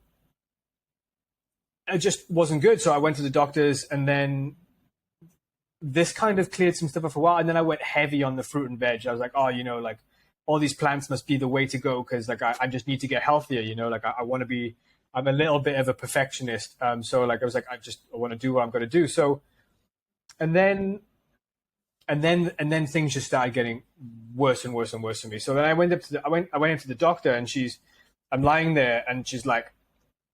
it just wasn't good. So I went to the doctors, and then this kind of cleared some stuff up for a while. And then I went heavy on the fruit and veg. I was like, oh, like all these plants must be the way to go because like I just need to get healthier. Like I want to be. I'm a little bit of a perfectionist. So like I was like, I want to do what I'm going to do. So, and then things just started getting worse and worse and worse for me. So then I went into the doctor, and I'm lying there, and she's like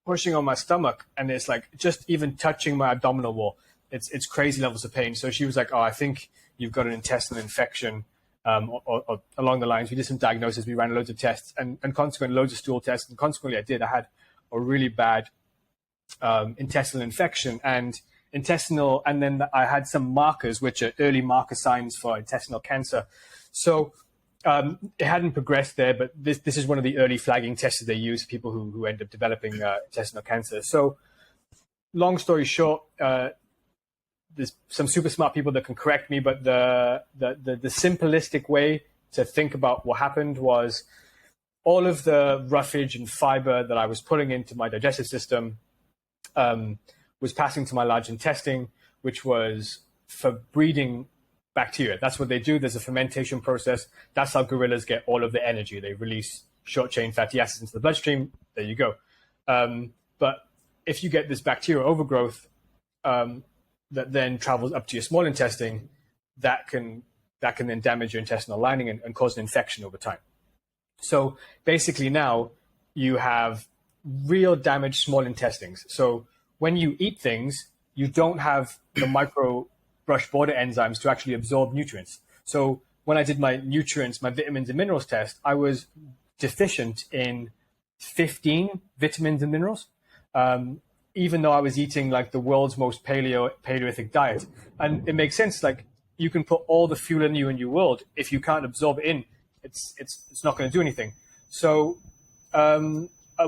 pushing on my stomach, and it's like just even touching my abdominal wall. It's crazy levels of pain. So she was like, oh, I think you've got an intestinal infection, or along the lines. We did some diagnosis. We ran loads of tests, and consequently loads of stool tests. And consequently, I had a really bad intestinal infection and then I had some markers, which are early marker signs for intestinal cancer. So it hadn't progressed there, but this is one of the early flagging tests that they use for people who end up developing intestinal cancer. So long story short, there's some super smart people that can correct me, but the simplistic way to think about what happened was all of the roughage and fiber that I was putting into my digestive system was passing to my large intestine, which was for breeding bacteria. That's what they do. There's a fermentation process. That's how gorillas get all of their energy. They release short-chain fatty acids into the bloodstream. There you go. But if you get this bacterial overgrowth that then travels up to your small intestine, that can then damage your intestinal lining and cause an infection over time. So basically now you have real damaged small intestines. So when you eat things, you don't have the micro brush border enzymes to actually absorb nutrients. So when I did my nutrients, my vitamins and minerals test, I was deficient in 15 vitamins and minerals, even though I was eating like the world's most paleolithic diet. And it makes sense. Like you can put all the fuel in you in your world. If you can't absorb it in, it's not going to do anything. So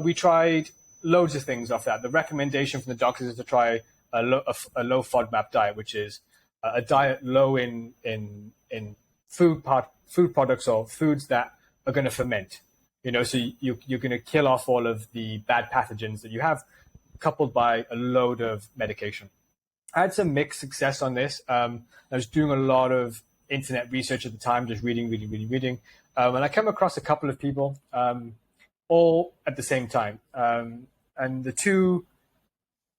we tried loads of things off that. The recommendation from the doctors is to try a low FODMAP diet, which is a diet low in food products or foods that are going to ferment. So you're going to kill off all of the bad pathogens that you have, coupled by a load of medication. I had some mixed success on this. I was doing a lot of internet research at the time, just reading. And I came across a couple of people, all at the same time. And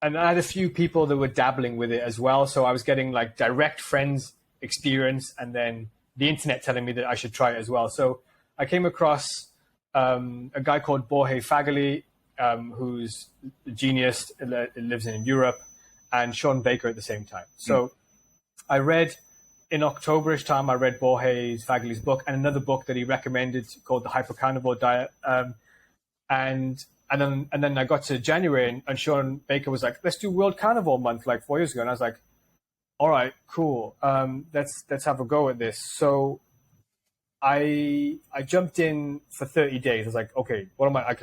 I had a few people that were dabbling with it as well. So I was getting like direct friends experience and then the internet telling me that I should try it as well. So I came across a guy called Borje Fagerli, who's a genius, lives in Europe, and Sean Baker at the same time. So I read, in October-ish time, I read Borje Fagerli's book and another book that he recommended called The Hypercarnivore Diet. And then I got to January and Sean Baker was like, let's do World Carnivore Month like 4 years ago. And I was like, all right, cool. Let's have a go at this. So I jumped in for 30 days. I was like, okay, what am I?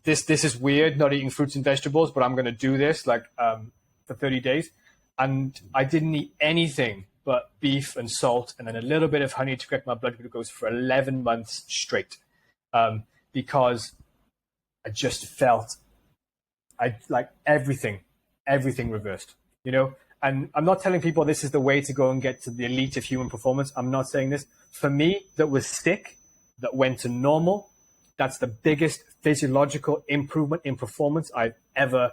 This is weird, not eating fruits and vegetables, but I'm going to do this for 30 days. And I didn't eat anything but beef and salt and then a little bit of honey to correct my blood glucose for 11 months straight. Because I just felt everything reversed, And I'm not telling people this is the way to go and get to the elite of human performance. I'm not saying this. For me, that was sick, that went to normal, that's the biggest physiological improvement in performance I've ever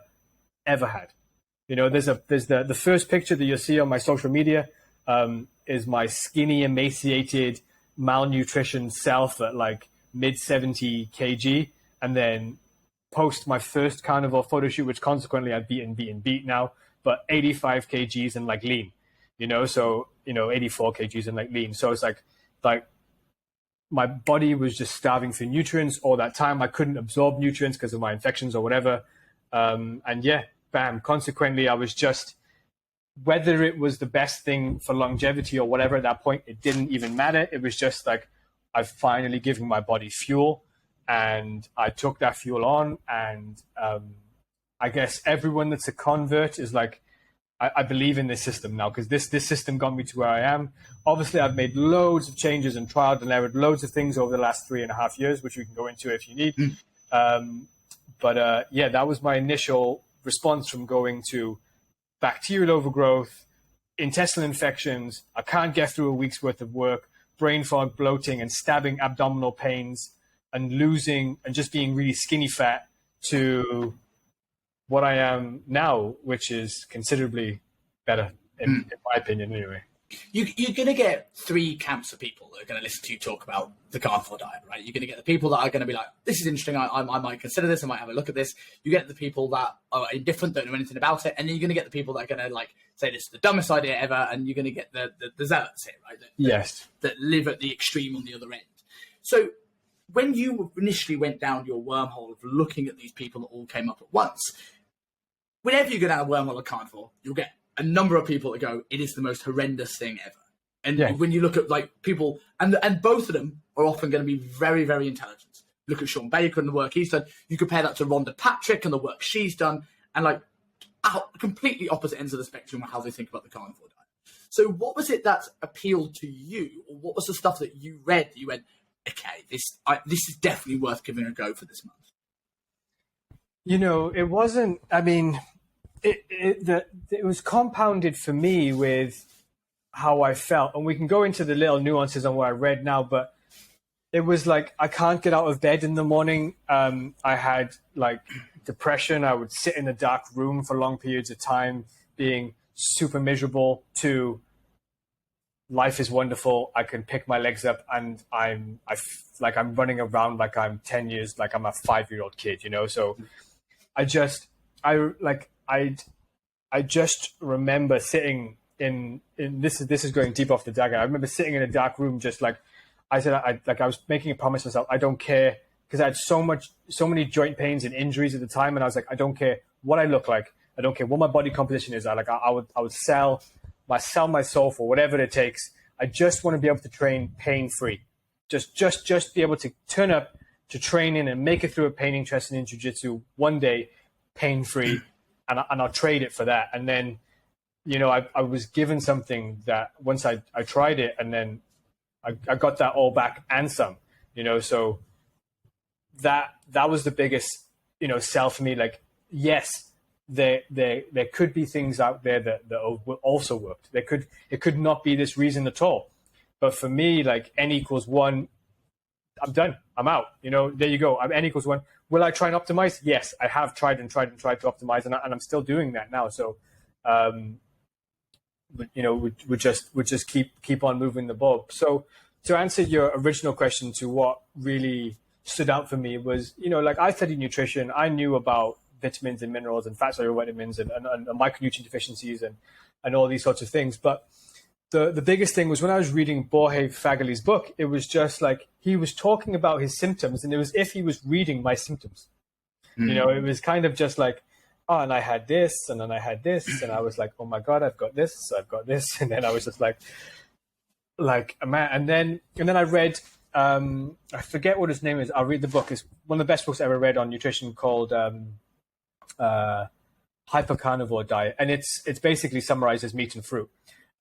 had. There's the first picture that you'll see on my social media is my skinny, emaciated, malnutrition self at like mid 70 kg, and then post my first carnivore photo shoot, which consequently I've beat now, but 85 kgs and like lean, 84 kgs and like lean. So it's like my body was just starving for nutrients all that time. I couldn't absorb nutrients because of my infections or whatever. And yeah, bam. Consequently, I was just, whether it was the best thing for longevity or whatever at that point, it didn't even matter. It was just like, I've finally given my body fuel, and I took that fuel on. And I guess everyone that's a convert is like, I believe in this system now, because this system got me to where I am. Obviously, I've made loads of changes and trialed and errored loads of things over the last 3.5 years, which we can go into if you need. But yeah, that was my initial response from going to bacterial overgrowth, intestinal infections. I can't get through a week's worth of work, brain fog, bloating, and stabbing abdominal pains, and losing and just being really skinny fat, to what I am now, which is considerably better, in my opinion, anyway. You're going to get three camps of people that are going to listen to you talk about the carnivore diet, right? You're going to get the people that are going to be like, this is interesting, I might consider this, I might have a look at this. You get the people that are indifferent, don't know anything about it, and then you're going to get the people that are going to like say this is the dumbest idea ever, and you're going to get the zealots here, right? Yes. That live at the extreme on the other end. So when you initially went down your wormhole of looking at these people that all came up at once, whenever you go down a wormhole of carnivore, you'll get a number of people that go, it is the most horrendous thing ever. And when you look at like people, and both of them are often going to be very, very intelligent. Look at Sean Baker and the work he's done. You compare that to Rhonda Patrick and the work she's done, and like completely opposite ends of the spectrum of how they think about the carnivore diet. So what was it that appealed to you, or what was the stuff that you read that you went, okay, this is definitely worth giving a go for this month? It wasn't, I mean, it was compounded for me with how I felt. And we can go into the little nuances on what I read now, but it was like, I can't get out of bed in the morning. I had like depression. I would sit in a dark room for long periods of time, being super miserable, to life is wonderful. I can pick my legs up and I'm running around like I'm 10 years, like I'm a 5-year-old kid, So I just remember sitting in this is going deep off the dagger. I remember sitting in a dark room, just like I said, I was making a promise to myself, I don't care, because I had so many joint pains and injuries at the time, and I was like, I don't care what I look like, I don't care what my body composition is. I would sell my soul for whatever it takes. I just want to be able to train pain free, just be able to turn up to training and make it through a pain interest in jiu-jitsu one day, pain free. And I'll trade it for that. And then, I was given something that once I tried it, and then I got that all back and some, so that was the biggest, sell for me. Like, yes, there could be things out there that will also work. It could not be this reason at all. But for me, like N=1, I'm done. I'm out. There you go. I'm N=1. Will I try and optimize? Yes, I have tried to optimize, and I'm still doing that now. So, we just keep on moving the ball. So, to answer your original question, to what really stood out for me was, like I studied nutrition. I knew about vitamins and minerals and fat soluble vitamins and micronutrient deficiencies and all these sorts of things. But the biggest thing was when I was reading Borje Fagali's book, it was just like he was talking about his symptoms, and it was if he was reading my symptoms. It was kind of just like, oh, and I had this, and then I had this, and I was like, oh my God, I've got this, and then I was just like a man. And then I read I forget what his name is. I'll read the book. It's one of the best books I ever read on nutrition, called Hyper Carnivore Diet, and it's basically summarizes meat and fruit.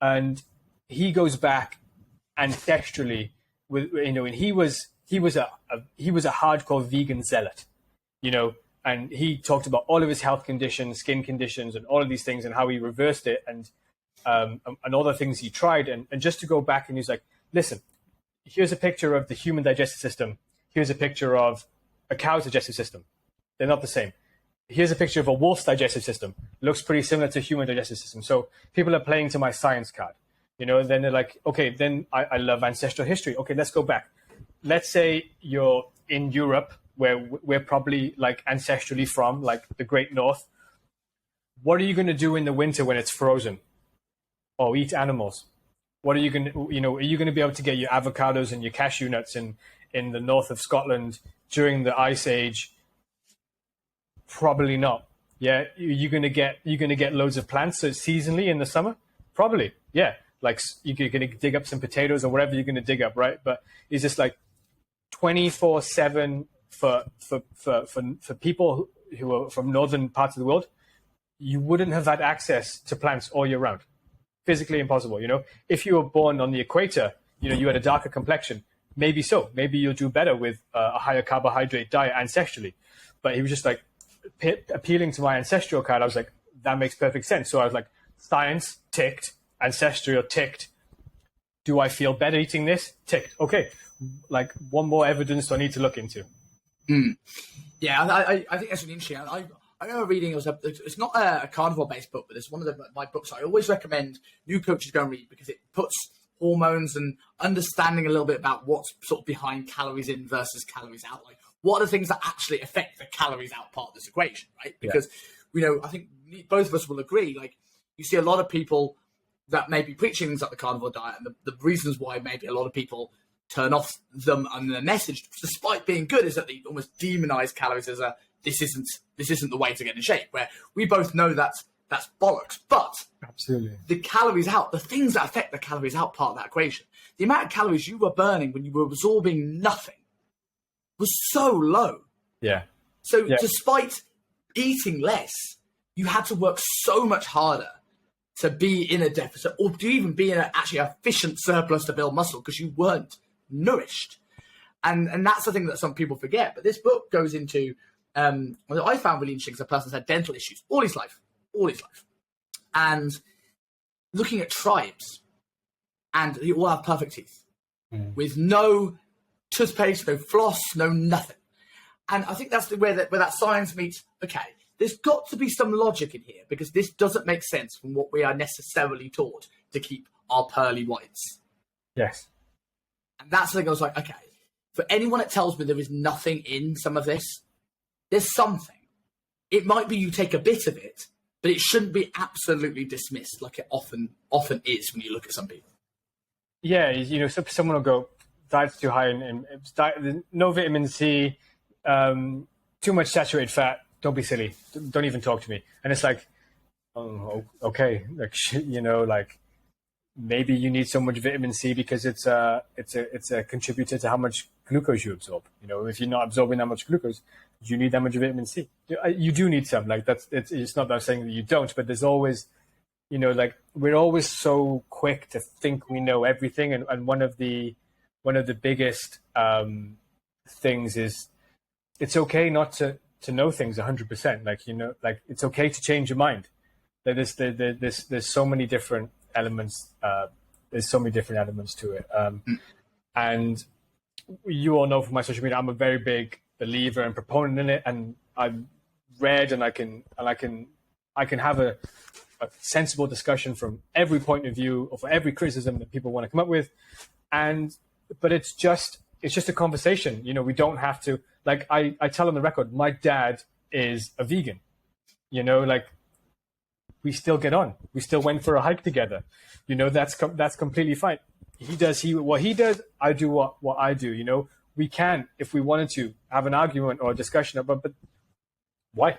And he goes back ancestrally with, and he was a hardcore vegan zealot, and he talked about all of his health conditions, skin conditions, and all of these things, and how he reversed it, and all the things he tried, and just to go back, and he's like, listen, here's a picture of the human digestive system. Here's a picture of a cow's digestive system. They're not the same. Here's a picture of a wolf's digestive system. Looks pretty similar to human digestive system. So people are playing to my science card, then they're like, okay, then I love ancestral history. Okay, let's go back. Let's say you're in Europe, where we're probably like ancestrally from, like the Great North. What are you going to do in the winter when it's frozen? Oh, eat animals. What are you going to, are you going to be able to get your avocados and your cashew nuts in the north of Scotland during the Ice Age? Probably not. Yeah, you're gonna get loads of plants seasonally in the summer. Probably, yeah. Like you're gonna dig up some potatoes or whatever you're gonna dig up, right? But it's just like 24/7 for people who are from northern parts of the world. You wouldn't have had access to plants all year round. Physically impossible. If you were born on the equator, you had a darker complexion. Maybe so. Maybe you'll do better with a higher carbohydrate diet ancestrally. But he was just like, appealing to my ancestral card. I was like, that makes perfect sense. So I was like, science ticked, ancestral ticked. Do I feel better eating this? Ticked. Okay, like one more evidence do I need to look into? Yeah, I think that's really interesting. I remember reading, it's not a carnivore-based book, but it's one of my books I always recommend new coaches go and read, because it puts hormones and understanding a little bit about what's sort of behind calories in versus calories out. Like, what are the things that actually affect the calories out part of this equation, right? Because, I think both of us will agree, like, you see a lot of people that may be preaching things like the carnivore diet, and the reasons why maybe a lot of people turn off them and their message, despite being good, is that they almost demonize calories as this isn't the way to get in shape, where we both know that's bollocks. But absolutely, the calories out, the things that affect the calories out part of that equation, the amount of calories you were burning when you were absorbing nothing was so low. Yeah. So despite eating less, you had to work so much harder to be in a deficit, or to even be in actually efficient surplus to build muscle, because you weren't nourished. And that's the thing that some people forget. But this book goes into, what I found really interesting, is a person's had dental issues all his life. And looking at tribes, and they all have perfect teeth with no toothpaste, no floss, no nothing. And I think that's where that science meets, okay, there's got to be some logic in here, because this doesn't make sense from what we are necessarily taught to keep our pearly whites. Yes. And that's the thing I was like, okay, for anyone that tells me there is nothing in some of this, there's something. It might be you take a bit of it, but it shouldn't be absolutely dismissed like it often is when you look at some people. Yeah, someone will go, diet's too high in no vitamin C, too much saturated fat. Don't be silly. Don't even talk to me. And it's like, oh, okay, like maybe you need so much vitamin C because it's a contributor to how much glucose you absorb. If you're not absorbing that much glucose, you need that much vitamin C. You do need some. Like it's not that I'm saying that you don't, but there's always, like we're always so quick to think we know everything, and one of the biggest things is it's okay not to know things 100%. Like it's okay to change your mind. There's so many different elements. There's so many different elements to it. And you all know from my social media, I'm a very big believer and proponent in it. And I've read, and I can have a sensible discussion from every point of view, or for every criticism that people want to come up with. But it's just a conversation. We don't have to, like I tell on the record, my dad is a vegan, like we still get on. We still went for a hike together. That's completely fine. He does what he does. I do what I do. We can, if we wanted to, have an argument or a discussion about, but why?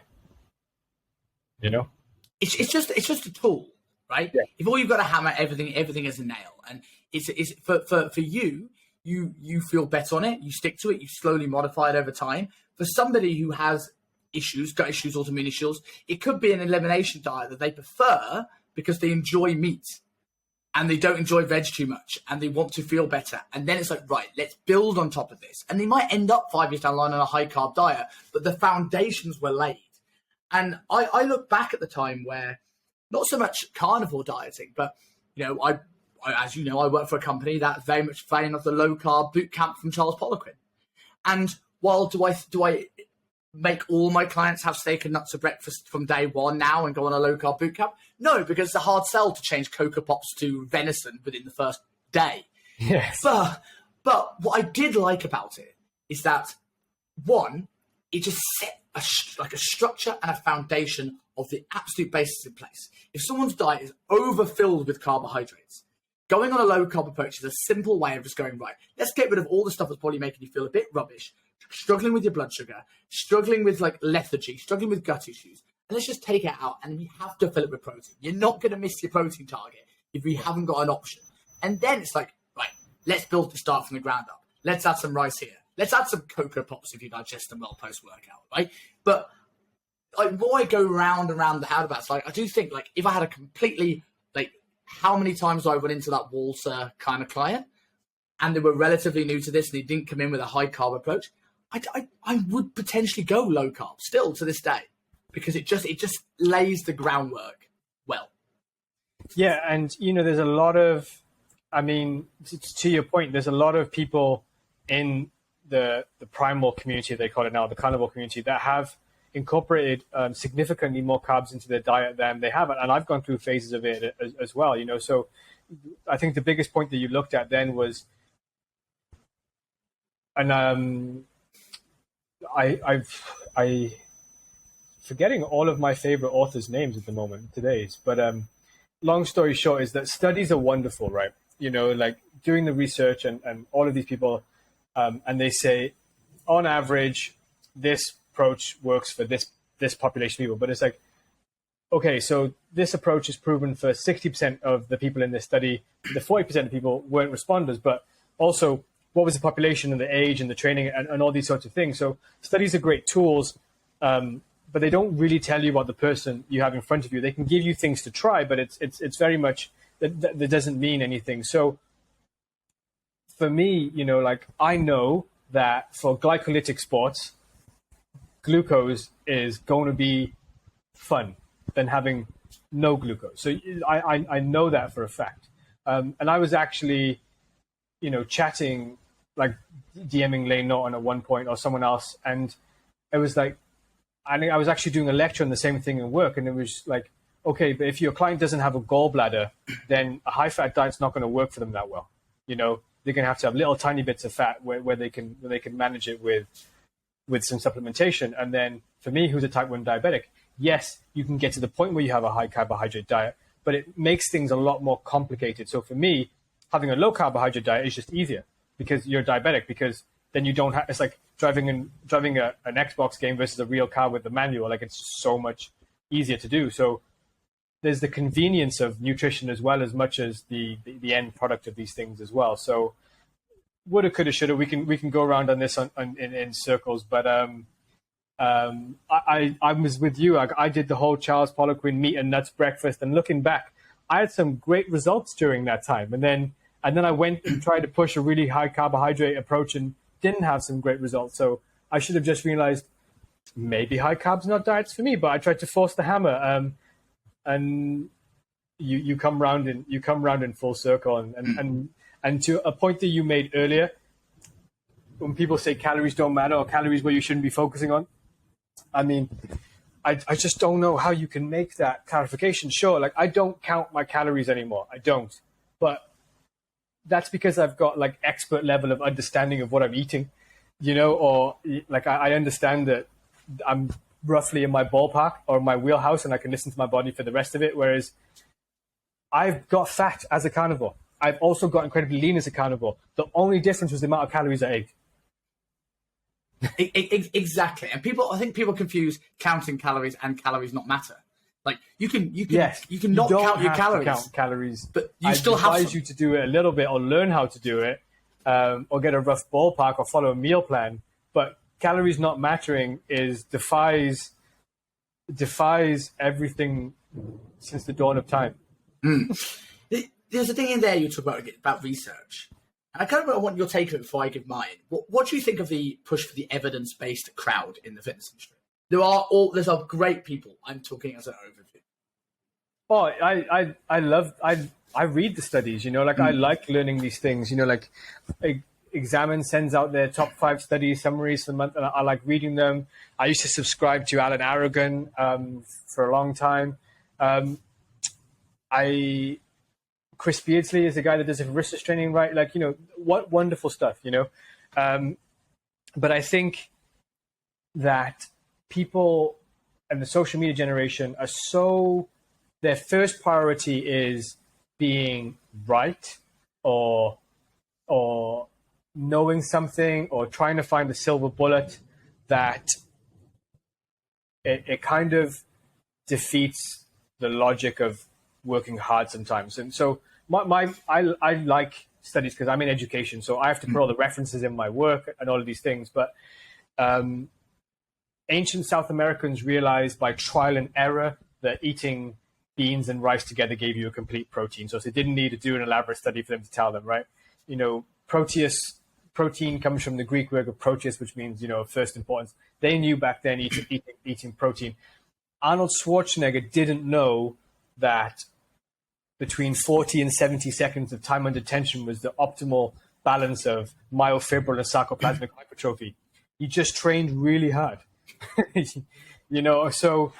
It's just a tool, right? Yeah. If all you've got to hammer everything is a nail, and it's for you you feel better on it, you stick to it, you slowly modify it over time. For somebody who has issues, gut issues, autoimmune issues, it could be an elimination diet that they prefer because they enjoy meat and they don't enjoy veg too much and they want to feel better. And then it's like, right, let's build on top of this. And they might end up 5 years down the line on a high carb diet, but the foundations were laid. And I look back at the time where not so much carnivore dieting, but, you know, I as you know, I work for a company that's very much fan of the low carb boot camp from Charles Poliquin. And while do I make all my clients have steak and nuts for breakfast from day one now and go on a low carb boot camp? No, because it's a hard sell to change Cocoa Pops to venison within the first day. Yes. But what I did like about it is that, one, it just set a structure and a foundation of the absolute basis in place. If someone's diet is overfilled with carbohydrates, going on a low carb approach is a simple way of just going, right, let's get rid of all the stuff that's probably making you feel a bit rubbish, struggling with your blood sugar, struggling with like lethargy, struggling with gut issues. And let's just take it out and you have to fill it with protein. You're not going to miss your protein target if you haven't got an option. And then it's like, right, let's build the start from the ground up. Let's add some rice here. Let's add some Cocoa Pops if you digest them well post-workout, right? But like, more I go round and round the roundabouts, like I do think, like, if I had a completely, like, how many times do I run into that Walter kind of client and they were relatively new to this and they didn't come in with a high carb approach, I would potentially go low carb still to this day because it just lays the groundwork well. Yeah, and you know, there's a lot of, I mean, to your point, there's a lot of people in the primal community, they call it now, the carnivore community, that have incorporated significantly more carbs into their diet than they haven't. And I've gone through phases of it as well, you know. So I think the biggest point that you looked at then was, and I forgetting all of my favorite authors' names at the moment, today's, but long story short is that studies are wonderful, right? You know, like doing the research and all of these people, and they say, on average, this approach works for this population of people. But it's like, okay, so this approach is proven for 60% of the people in this study. The 40% of people weren't responders, but also what was the population and the age and the training and all these sorts of things. So studies are great tools, but they don't really tell you about the person you have in front of you. They can give you things to try, but it's very much that doesn't mean anything. So for me, you know, like I know that for glycolytic sports, glucose is going to be fun than having no glucose. So I know that for a fact. And I was actually, you know, chatting, like DMing Lane Norton at one point or someone else. And it was like, I think I was actually doing a lecture on the same thing in work. And it was like, okay, but if your client doesn't have a gallbladder, then a high fat diet's not going to work for them that well. You know, they're going to have little tiny bits of fat where they can manage it with some supplementation. And then for me, who's a type 1 diabetic, yes, you can get to the point where you have a high carbohydrate diet, but it makes things a lot more complicated. So for me, having a low carbohydrate diet is just easier because you're diabetic, because then you don't have, it's like driving an Xbox game versus a real car with the manual. Like, it's so much easier to do. So there's the convenience of nutrition as well, as much as the end product of these things as well. So woulda, coulda, shoulda. We can go around on this in circles, but I was with you. I did the whole Charles Poliquin meat and nuts breakfast, and looking back, I had some great results during that time. And then I went and tried to push a really high carbohydrate approach and didn't have some great results. So I should have just realized maybe high carbs not diets for me. But I tried to force the hammer, and you come round in full circle, and to a point that you made earlier, when people say calories don't matter or calories where you shouldn't be focusing on, I mean, I just don't know how you can make that clarification. Sure, like I don't count my calories anymore. I don't. But that's because I've got like expert level of understanding of what I'm eating, you know, or like I understand that I'm roughly in my ballpark or my wheelhouse and I can listen to my body for the rest of it. Whereas I've got fat as a carnivore. I've also got incredibly lean as a carnivore. The only difference was the amount of calories I ate. Exactly. And I think people confuse counting calories and calories not matter. Like you can not count your calories. Count calories, but you still have advise you to do it a little bit or learn how to do it. or get a rough ballpark or follow a meal plan. But calories not mattering defies everything since the dawn of time. There's a thing in there you talk about research. And I kind of want your take on it before I give mine. What do you think of the push for the evidence-based crowd in the fitness industry? There's great people. I'm talking as an overview. Oh, I read the studies, like I like learning these things, like Examine sends out their top 5 study summaries for the month, and I like reading them. I used to subscribe to Alan Aragon for a long time. Chris Beardsley is the guy that does resistance training, right? Like, what wonderful stuff, But I think that people and the social media generation are their first priority is being right or knowing something or trying to find a silver bullet, that it kind of defeats the logic of working hard sometimes. And so I like studies because I'm in education, so I have to put all the references in my work and all of these things. But ancient South Americans realized by trial and error that eating beans and rice together gave you a complete protein source. They didn't need to do an elaborate study for them to tell them, right? Protein comes from the Greek word of proteus, which means, first importance. They knew back then eating protein. Arnold Schwarzenegger didn't know that between 40 and 70 seconds of time under tension was the optimal balance of myofibril and sarcoplasmic hypertrophy. He just trained really hard. So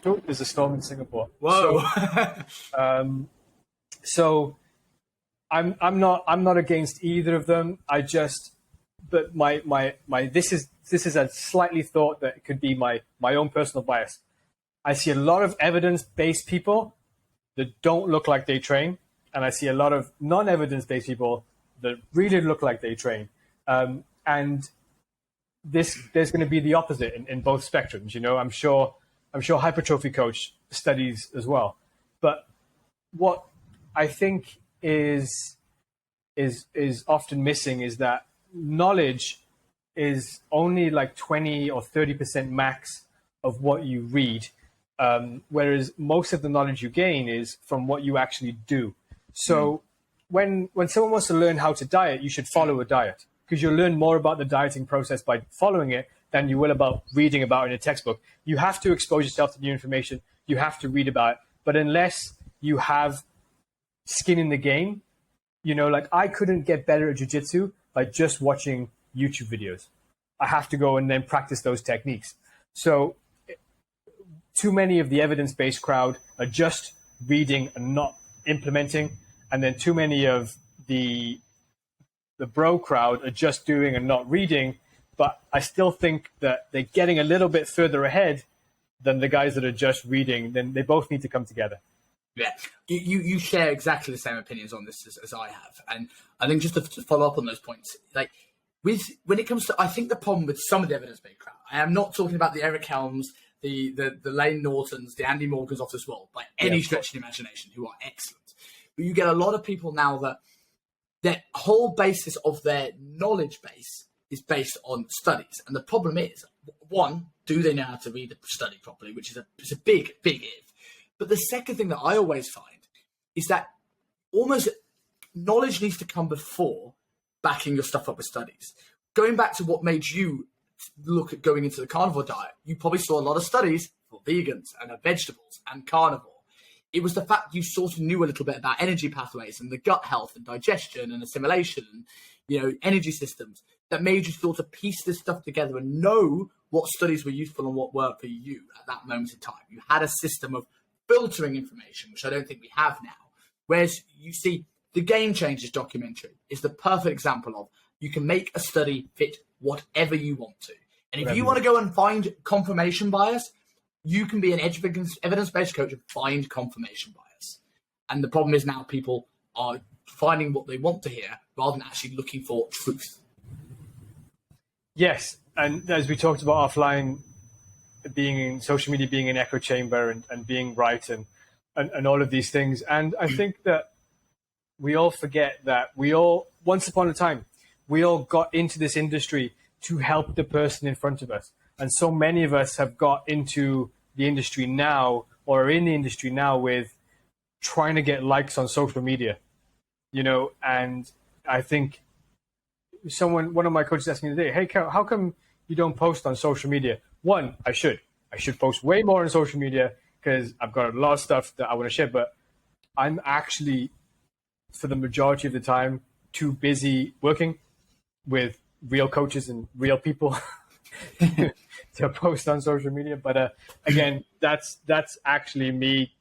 there's a storm in Singapore. Whoa. So I'm not against either of them. But this is a slightly thought that it could be my own personal bias. I see a lot of evidence-based people that don't look like they train, and I see a lot of non-evidence-based people that really look like they train. And there's going to be the opposite in both spectrums. I'm sure Hypertrophy Coach studies as well. But what I think is often missing is that knowledge is only like 20 or 30% max of what you read, whereas most of the knowledge you gain is from what you actually do. So when someone wants to learn how to diet, you should follow a diet, because you'll learn more about the dieting process by following it than you will about reading about it in a textbook. You have to expose yourself to new information. You have to read about it. But unless you have skin in the game, like I couldn't get better at jiu-jitsu by just watching YouTube videos. I have to go and then practice those techniques. So too many of the evidence-based crowd are just reading and not implementing. And then too many of the bro crowd are just doing and not reading. But I still think that they're getting a little bit further ahead than the guys that are just reading. Then they both need to come together. Yeah, you share exactly the same opinions on this as I have. And I think just to follow up on those points, like when it comes to, I think the problem with some of the evidence-based crowd, I am not talking about the Eric Helms, the Lane Nortons, the Andy Morgans of this world by any stretch of the imagination, who are excellent. But you get a lot of people now that their whole basis of their knowledge base is based on studies. And the problem is, one, do they know how to read a study properly, which is a big, big if. But the second thing that I always find is that almost knowledge needs to come before backing your stuff up with studies. Going back to what made you look at going into the carnivore diet, you probably saw a lot of studies for vegans and vegetables and carnivore. It was the fact you sort of knew a little bit about energy pathways and the gut health and digestion and assimilation and, energy systems that made you sort of piece this stuff together and know what studies were useful and what worked for you at that moment in time. You had a system of filtering information, which I don't think we have now. Whereas you see, the Game Changers documentary is the perfect example of you can make a study fit whatever you want to. And if you want to go and find confirmation bias, you can be an evidence-based coach and find confirmation bias. And the problem is now people are finding what they want to hear rather than actually looking for truth. Yes, and as we talked about offline, being in social media, being an echo chamber and being right and all of these things. And I think that we all forget that once upon a time, we all got into this industry to help the person in front of us. And so many of us have got into the industry now, or are in the industry now, with trying to get likes on social media, and I think one of my coaches asked me today, hey, Cal, how come you don't post on social media? One, I should post way more on social media because I've got a lot of stuff that I want to share, but I'm actually, for the majority of the time, too busy working with real coaches and real people to post on social media. But again, that's actually me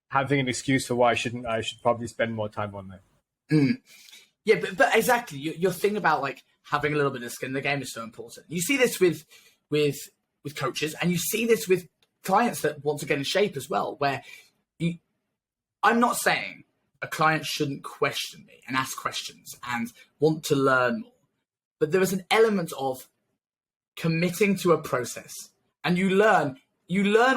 having an excuse for why I should probably spend more time on that. Mm. Yeah, but exactly, your thing about like having a little bit of skin in the game is so important. You see this with coaches, and you see this with clients that want to get in shape as well, where I'm not saying a client shouldn't question me and ask questions and want to learn more, but there is an element of committing to a process, and you learn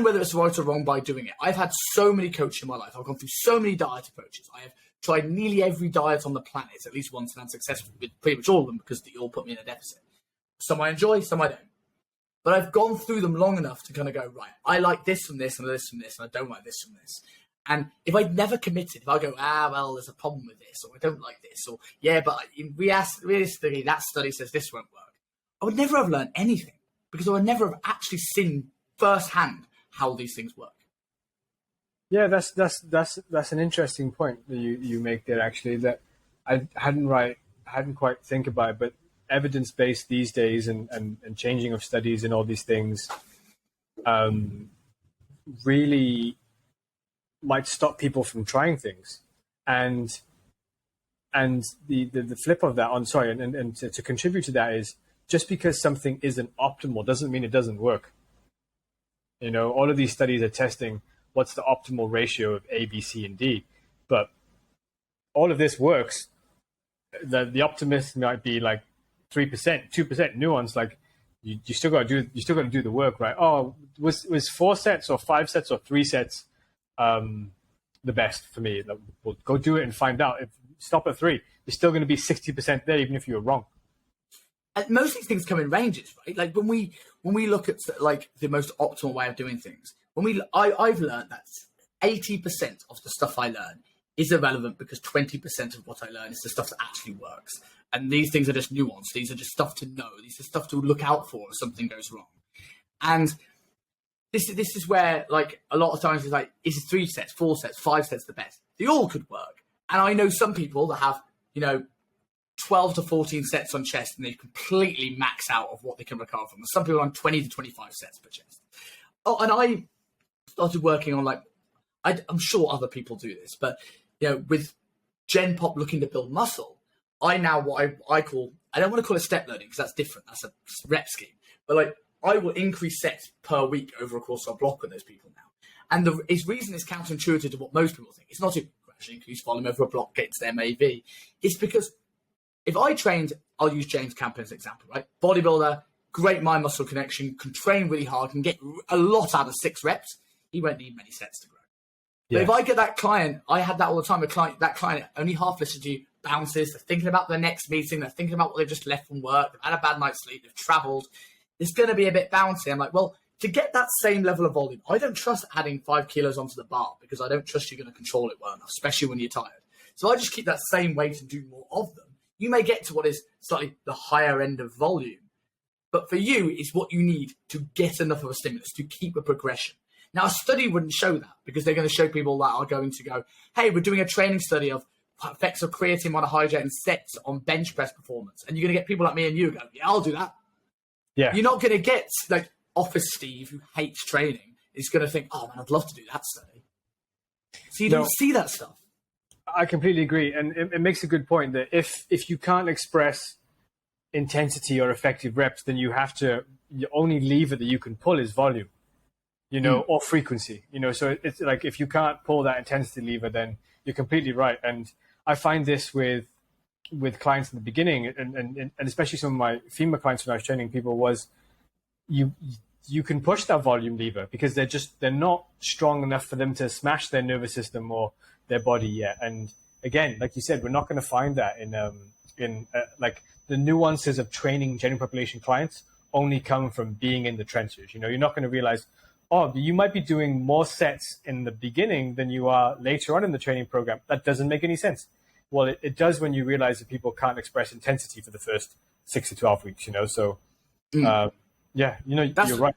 whether it's right or wrong by doing it. I've had so many coaches in my life. I've gone through so many diet approaches. I have tried nearly every diet on the planet at least once, and I'm successful with pretty much all of them because they all put me in a deficit. Some I enjoy, some I don't. But I've gone through them long enough to kind of go, right, I like this from this and this from this, and I don't like this from this. And if I'd never committed, if I go, well, there's a problem with this, or I don't like this, or yeah, but realistically, that study says this won't work, I would never have learned anything because I would never have actually seen firsthand how these things work. Yeah, that's an interesting point that you make there, actually, that I hadn't quite think about it, but evidence-based these days and changing of studies and all these things really might stop people from trying things. And the flip of that and to contribute to that is, just because something isn't optimal doesn't mean it doesn't work. All of these studies are testing what's the optimal ratio of A, B, C, and D. But all of this works. The optimist might be like 3%, 2% nuance. Like you still got to do the work, right? Oh, was 4 sets or 5 sets or 3 sets the best for me? We'll go do it and find out. If stop at 3, you're still going to be 60% there, even if you were wrong. And most of these things come in ranges, right? Like when we look at like the most optimal way of doing things, I've learned that 80% of the stuff I learn is irrelevant because 20% of what I learn is the stuff that actually works. And these things are just nuance. These are just stuff to know. These are stuff to look out for if something goes wrong. And this is where, like, a lot of times it's like, is 3 sets, 4 sets, 5 sets the best? They all could work. And I know some people that have, 12 to 14 sets on chest and they completely max out of what they can recover from. Some people are on 20 to 25 sets per chest. Oh, and I started working on, like, I'm sure other people do this, but, with Gen Pop looking to build muscle, I now, what I call, I don't want to call it step learning because that's different. That's a rep scheme. But, like, I will increase sets per week over a course of a block on those people now. And the reason it's counterintuitive to what most people think. It's not to gradually increase volume over a block, get to their MAV. It's because if I trained, I'll use James Campion as an example, right? Bodybuilder, great mind-muscle connection, can train really hard, can get a lot out of 6 reps. He won't need many sets to grow. But if I get that client, I had that all the time, that client only half listens to you, bounces, they're thinking about their next meeting, they're thinking about what they've just left from work, they've had a bad night's sleep, they've travelled. It's going to be a bit bouncy. I'm like, well, to get that same level of volume, I don't trust adding 5 kilos onto the bar because I don't trust you're going to control it well enough, especially when you're tired. So I just keep that same weight and do more of them. You may get to what is slightly the higher end of volume, but for you, it's what you need to get enough of a stimulus to keep a progression. Now, a study wouldn't show that because they're going to show people that are going to go, hey, we're doing a training study of effects of creatine monohydrate and sets on bench press performance. And you're going to get people like me and you go, yeah, I'll do that. Yeah. You're not going to get like Office Steve who hates training is going to think, oh man, I'd love to do that study. So you don't see that stuff. I completely agree. And it makes a good point that if you can't express intensity or effective reps, then the only lever that you can pull is volume, or frequency, so it's like, if you can't pull that intensity lever, then you're completely right. And I find this with clients in the beginning and especially some of my female clients when I was training people was you can push that volume lever because they're not strong enough for them to smash their nervous system or their body yet. And again, like you said, we're not going to find that in like the nuances of training general population clients only come from being in the trenches. You know, you're not going to realize, oh, you might be doing more sets in the beginning than you are later on in the training program. That doesn't make any sense. Well, it does when you realize that people can't express intensity for the first 6 to 12 weeks, you know? So, yeah, you know, you're right.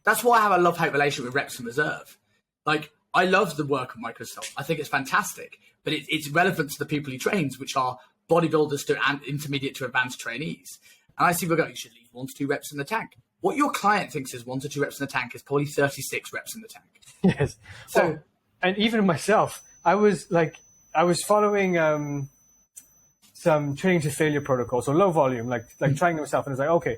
That's why I have a love-hate relationship with reps and reserve. Like, I love the work of Microsoft. I think it's fantastic, but it's relevant to the people he trains, which are bodybuilders to intermediate to advanced trainees. And I see people go, you should leave 1 to 2 reps in the tank. What your client thinks is 1 to 2 reps in the tank is probably 36 reps in the tank. Yes. So, and even myself, I was following some training to failure protocol, so low volume, like trying myself, and it's like, okay,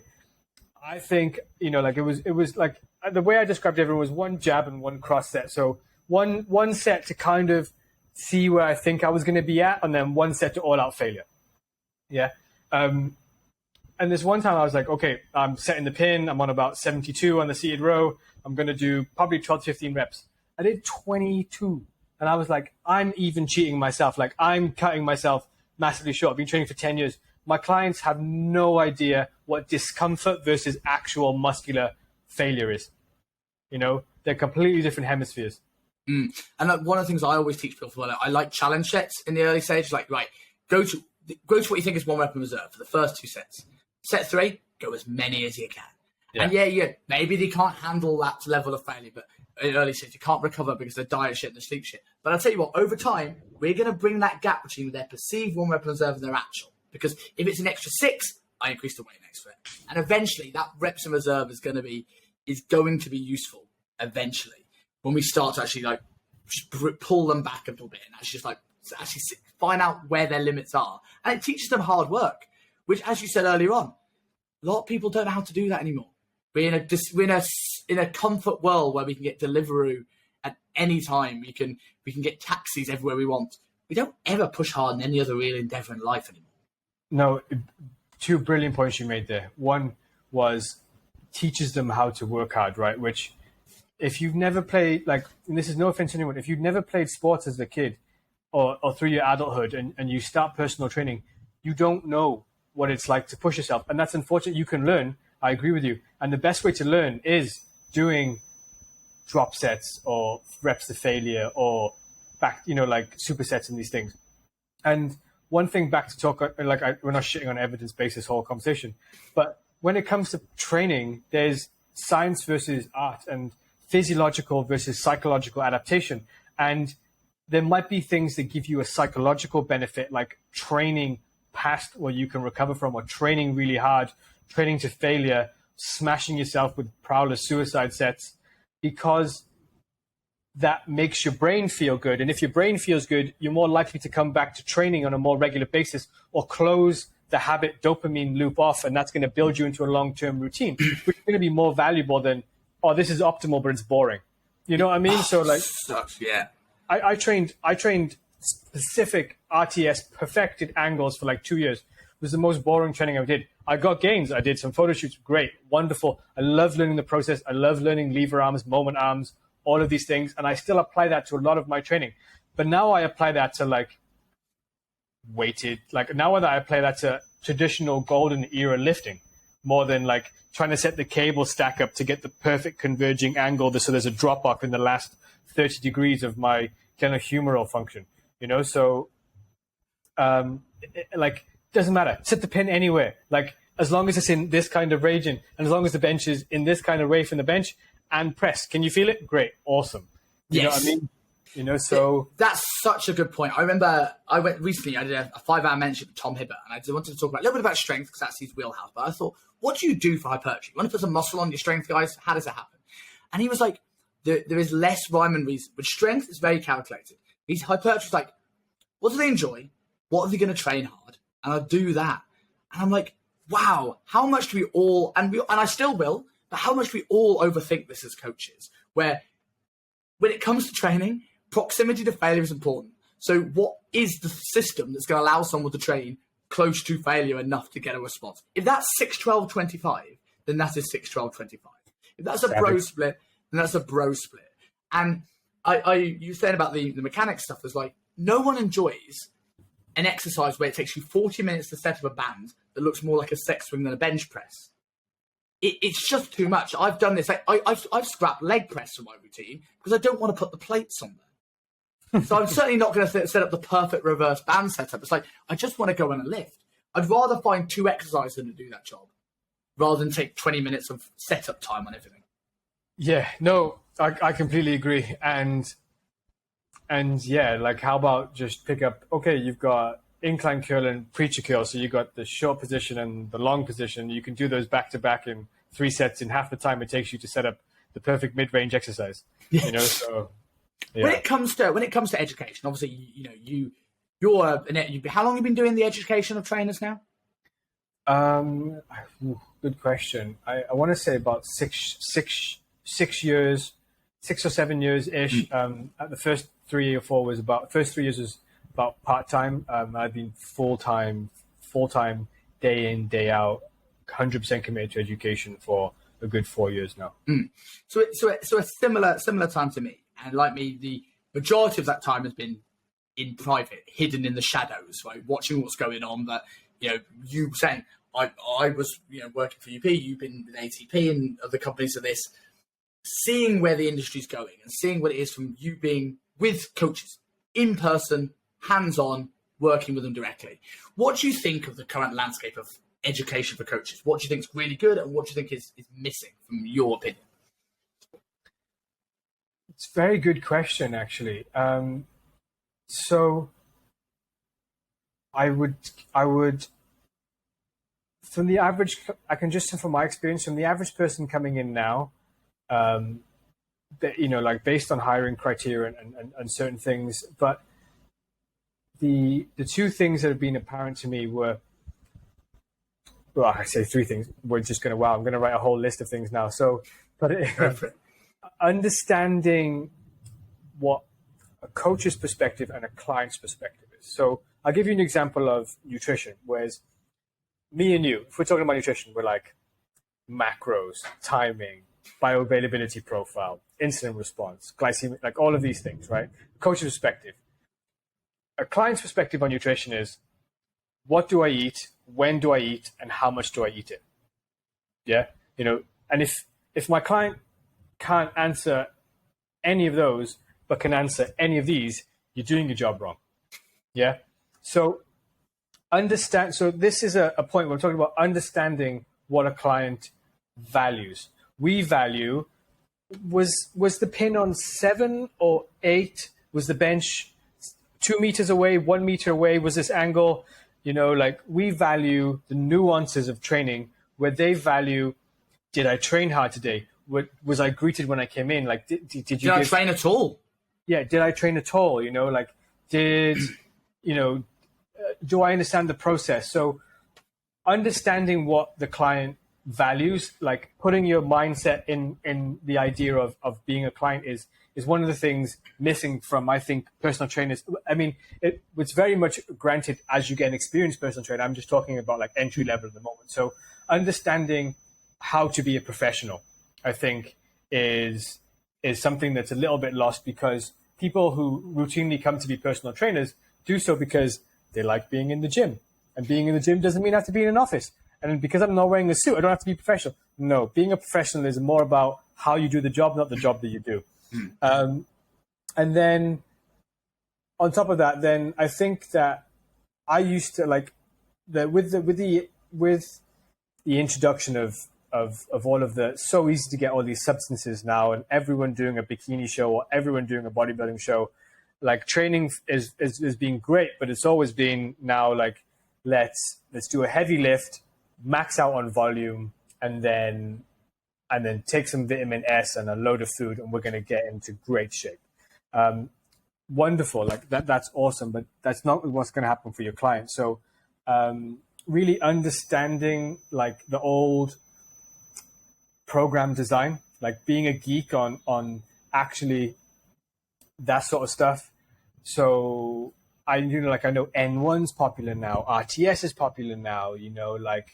I think, you know, like it was like the way I described everyone was 1 jab and 1 cross set. So one set to kind of see where I think I was going to be at, and then 1 set to all out failure. Yeah. And this one time I was like, okay, I'm setting the pin. I'm on about 72 on the seated row. I'm going to do probably 12 to 15 reps. I did 22. And I was like, I'm even cheating myself. Like, I'm cutting myself massively short. I've been training for 10 years. My clients have no idea what discomfort versus actual muscular failure is. You know, they're completely different hemispheres. And like, one of the things I always teach people, I like challenge sets in the early stage. Like, right, go to what you think is 1 rep in reserve for the first 2 sets. Set 3, go as many as you can. Yeah. And yeah, maybe they can't handle that level of failure, but in early stage, they can't recover because they're diet shit and they're sleep shit. But I'll tell you what, over time, we're going to bring that gap between their perceived 1 rep in reserve and their actual. Because if it's an extra 6, I increase the weight next to it. And eventually, that reps in reserve is going to be useful eventually when we start to actually like just pull them back a little bit and actually find out where their limits are. And it teaches them hard work, which, as you said earlier on, a lot of people don't know how to do that anymore. We're in a comfort world where we can get Deliveroo at any time. We can get taxis everywhere we want. We don't ever push hard in any other real endeavor in life anymore. No, 2 brilliant points you made there. One was teaches them how to work hard, right? Which, if you've never played, like, and this is no offense to anyone, if you've never played sports as a kid or through your adulthood and you start personal training, you don't know what it's like to push yourself. And that's unfortunate. You can learn. I agree with you. And the best way to learn is doing drop sets or reps to failure or back, you know, like supersets and these things. And one thing back to talk, like we're not shitting on evidence-based this whole conversation, but when it comes to training, there's science versus art and physiological versus psychological adaptation. And there might be things that give you a psychological benefit, like training past what you can recover from, or training really hard, training to failure, smashing yourself with prowler suicide sets, because that makes your brain feel good. And if your brain feels good, you're more likely to come back to training on a more regular basis or close the habit dopamine loop off. And that's going to build you into a long-term routine, which is going to be more valuable than, oh, this is optimal, but it's boring. You know what I mean? So like, sucks, yeah. I trained specific RTS perfected angles for like 2 years. It was the most boring training I ever did. I got gains. I did some photo shoots. Great. Wonderful. I love learning the process. I love learning lever arms, moment arms, all of these things. And I still apply that to a lot of my training. But now I apply that to like weighted, like now I apply that to traditional golden era lifting more than like trying to set the cable stack up to get the perfect converging angle. So there's a drop off in the last 30 degrees of my glenohumeral function, you know? So like, doesn't matter. Set the pin anywhere. Like, as long as it's in this kind of region and as long as the bench is in this kind of way from the bench and press. Can you feel it? Great. Awesome. You know what I mean? You know, so that's such a good point. I remember I went recently, I did a 5-hour mentorship with Tom Hibbert, and I just wanted to talk about a little bit about strength because that's his wheelhouse. But I thought, what do you do for hypertrophy? You want to put some muscle on your strength, guys? How does it happen? And he was like, there is less rhyme and reason. With strength, it's very calculated. His hypertrophy is like, what do they enjoy? What are they going to train hard? And I'll do that. And I'm like, wow, how much do we all, and I still will, but how much do we all overthink this as coaches? Where when it comes to training, proximity to failure is important. So what is the system that's going to allow someone to train close to failure enough to get a response? If that's 6-12-25, then that is 6-12-25. If that's a bro split, then that's a bro split. And you said about the mechanics stuff, is like, no one enjoys an exercise where it takes you 40 minutes to set up a band that looks more like a sex swing than a bench press. It's just too much. I've done this. I've scrapped leg press from my routine because I don't want to put the plates on there. So I'm certainly not going to set up the perfect reverse band setup. It's like, I just want to go on a lift. I'd rather find 2 exercises than to do that job rather than take 20 minutes of setup time on everything. Yeah, no, I completely agree. And yeah, like how about just pick up, okay, you've got incline curl and preacher curl. So you got the short position and the long position. You can do those back to back in 3 sets in half the time it takes you to set up the perfect mid-range exercise. You know, so yeah. When it comes to education, obviously, you're how long have you been doing the education of trainers now? Good question. I want to say about 6 years, 6 or 7 years ish. At the first 3 or 4 was first 3 years was about part time. I've been full time, day in, day out, 100% committed to education for a good 4 years now. So a similar time to me, and like me, the majority of that time has been in private, hidden in the shadows, right, watching what's going on. But you saying I was working for UP, you've been with ATP and other companies of this, seeing where the industry's going and seeing what it is from you being with coaches in person, hands-on, working with them directly. What do you think of the current landscape of education for coaches? What do you think is really good and what do you think is missing from your opinion? It's a very good question, actually. So I would from the average, I can just from my experience, from the average person coming in now, like based on hiring criteria and certain things, but the 2 things that have been apparent to me were, well, I say 3 things. We're just going to, I'm going to write a whole list of things now. So, but understanding what a coach's perspective and a client's perspective is. So I'll give you an example of nutrition, whereas me and you, if we're talking about nutrition, we're like macros, timing, bioavailability profile, insulin response, glycemic, like all of these things, right? Coach's perspective. A client's perspective on nutrition is, what do I eat? When do I eat? And how much do I eat it? Yeah. And if my client can't answer any of those, but can answer any of these, you're doing your job wrong. Yeah. So understand. So this is a point where we're talking about understanding what a client values. We value, was the pin on 7 or 8? Was the bench 2 meters away, 1 meter away? Was this angle? Like we value the nuances of training, where they value, did I train hard today? Was I greeted when I came in? Like, did I train at all? Yeah, did I train at all? Like, do I understand the process? So understanding what the client values, like putting your mindset in the idea of being a client is one of the things missing from, I think, personal trainers. I mean, it's very much granted as you get an experienced personal trainer. I'm just talking about like entry level at the moment. So understanding how to be a professional, I think, is something that's a little bit lost, because people who routinely come to be personal trainers do so because they like being in the gym. And being in the gym doesn't mean I have to be in an office. And because I'm not wearing a suit, I don't have to be professional. No, being a professional is more about how you do the job, not the job that you do. And then on top of that, then I think that I used to like with the introduction of all of the, so easy to get all these substances now, and everyone doing a bikini show or everyone doing a bodybuilding show. Like training is being great, but it's always been now like let's do a heavy lift, max out on volume, and then take some vitamin S and a load of food, and we're going to get into great shape. Wonderful, like that's awesome, but that's not what's going to happen for your client. So really understanding like the old program design, like being a geek on actually that sort of stuff. So I know N1's popular now, RTS is popular now, like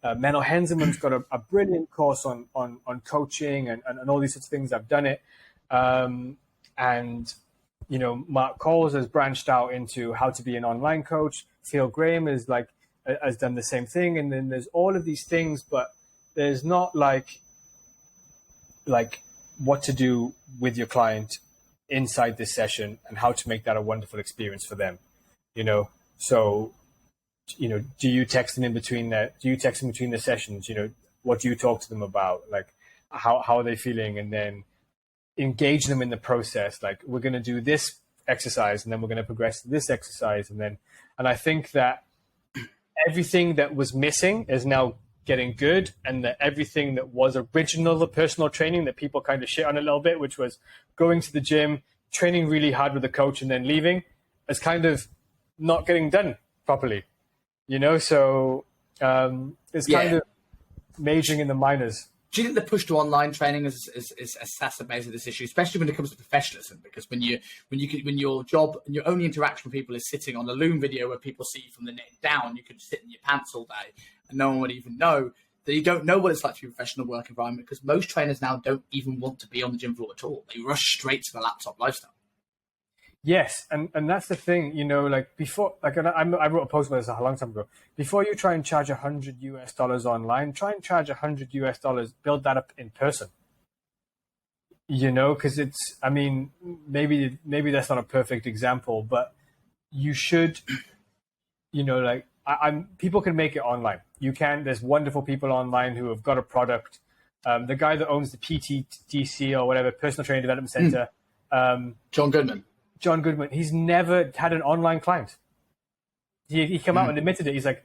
Menno Henselman's got a brilliant course on coaching and all these sorts of things. I've done it. And Mark Coles has branched out into how to be an online coach. Phil Graham is has done the same thing. And then there's all of these things, but there's not like what to do with your client inside this session and how to make that a wonderful experience for them. So, do you text them in between the sessions? What do you talk to them about? Like, how are they feeling? And then engage them in the process. Like, we're going to do this exercise and then we're going to progress to this exercise. And I think that everything that was missing is now getting good, and that everything that was original, the personal training that people kind of shit on a little bit, which was going to the gym, training really hard with a coach and then leaving, is kind of not getting done properly, So it's kind of majoring in the minors. Do you think the push to online training is exacerbated this issue, especially when it comes to professionalism? Because when your job and your only interaction with people is sitting on a Loom video where people see you from the neck down, you could sit in your pants all day and no one would even know that you don't know what it's like to be a professional work environment, because most trainers now don't even want to be on the gym floor at all. They rush straight to the laptop lifestyle. Yes, and that's the thing, before, I wrote a post about this a long time ago. Before you try and charge $100 online, try and charge $100, build that up in person. Because maybe that's not a perfect example, but you should, people can make it online. You can. There's wonderful people online who have got a product. The guy that owns the PTDC or whatever, Personal Training Development Center, John Goodman, he's never had an online client. He came out and admitted it. He's like,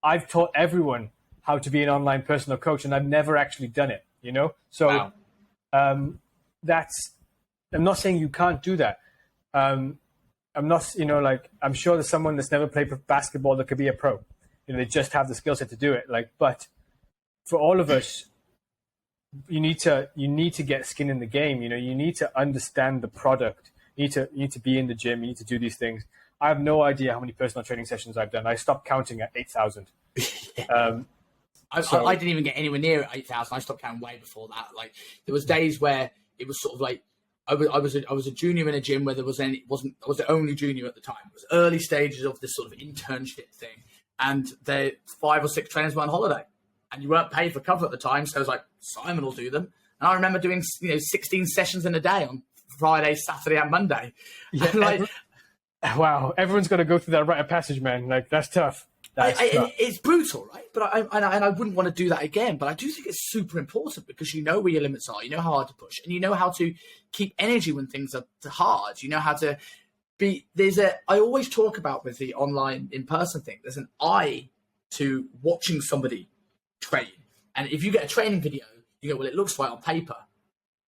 I've taught everyone how to be an online personal coach, and I've never actually done it, So wow. I'm not saying you can't do that. I'm not, I'm sure there's someone that's never played basketball that could be a pro. They just have the skill set to do it. But for all of us, you need to get skin in the game. You need to understand the product. You need to be in the gym. You need to do these things. I have no idea how many personal training sessions I've done. I stopped counting at 8,000. I didn't even get anywhere near 8,000. I stopped counting way before that. Like, there was days where it was sort of like I was a junior in a gym where I was the only junior at the time. It was early stages of this sort of internship thing, and the 5 or 6 trainers were on holiday, and you weren't paid for cover at the time. So I was like, Simon will do them, and I remember doing 16 sessions in a day on Friday, Saturday, and Monday. Yeah, wow, everyone's got to go through that rite of passage, man. That's tough. It's brutal, right? But I wouldn't want to do that again. But I do think it's super important, because you know where your limits are, you know how hard to push, and you know how to keep energy when things are hard. You know how to be. I always talk about with the online in-person thing, there's an eye to watching somebody train, and if you get a training video, you go, well, it looks right on paper,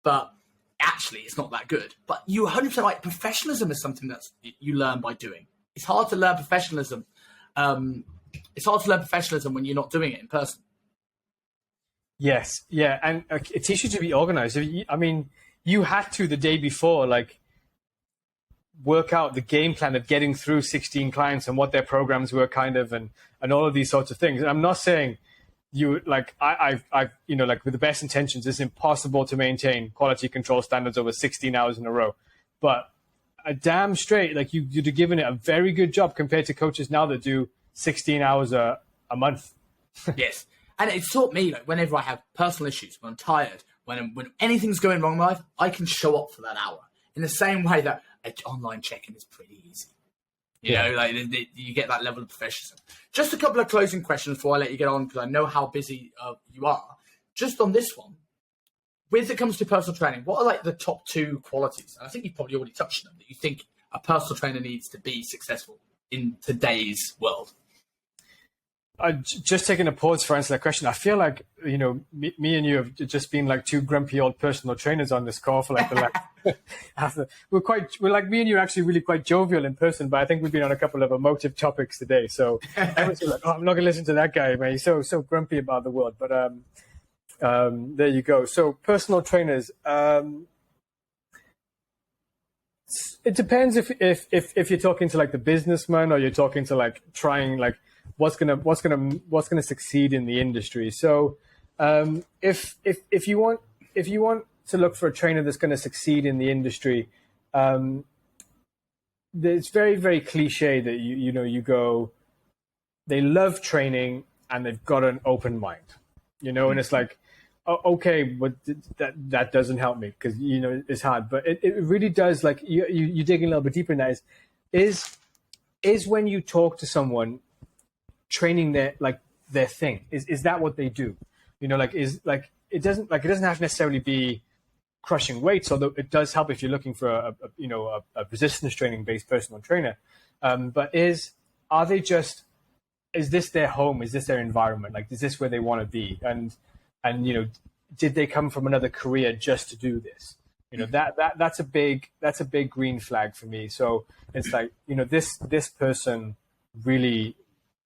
but actually it's not that good. But you 100% right. Professionalism is something that you learn by doing. It's hard to learn professionalism. It's hard to learn professionalism when you're not doing it in person. Yes, yeah, and it teaches you to be organized. You had to the day before, work out the game plan of getting through 16 clients and what their programs were, and all of these sorts of things. And I'm not saying you I've with the best intentions, it's impossible to maintain quality control standards over 16 hours in a row, but a damn straight, you'd have given it a very good job compared to coaches now that do 16 hours a month. Yes. And it's taught me, whenever I have personal issues, when I'm tired, when anything's going wrong in my life, I can show up for that hour. In the same way that online check-in is pretty easy. You get that level of professionalism. Just a couple of closing questions before I let you get on, because I know how busy you are. Just on this one, when it comes to personal training, what are the top 2 qualities? And I think you've probably already touched on them, that you think a personal trainer needs to be successful in today's world. Just taking a pause for answer that question. I feel like, me and you have just been 2 grumpy old personal trainers on this call for the last. We're like, me and you are actually really quite jovial in person, but I think we've been on a couple of emotive topics today. So everyone's like, I'm not going to listen to that guy, man. He's so grumpy about the world. But there you go. So personal trainers. It depends if you're talking to the businessman, or you're talking to trying what's gonna succeed in the industry. So if you want to look for a trainer that's going to succeed in the industry, it's very, very cliche that you go, they love training and they've got an open mind, and it's like, okay, but that doesn't help me because, it's hard, but it really does. Like you digging a little bit deeper in that is when you talk to someone, training their thing, is that what they do? It doesn't have to necessarily be crushing weights, although it does help if you're looking for a resistance training based personal trainer. But is this their home? Is this their environment? Like, is this where they want to be? And did they come from another career just to do this? That's a big green flag for me. So it's like, this person really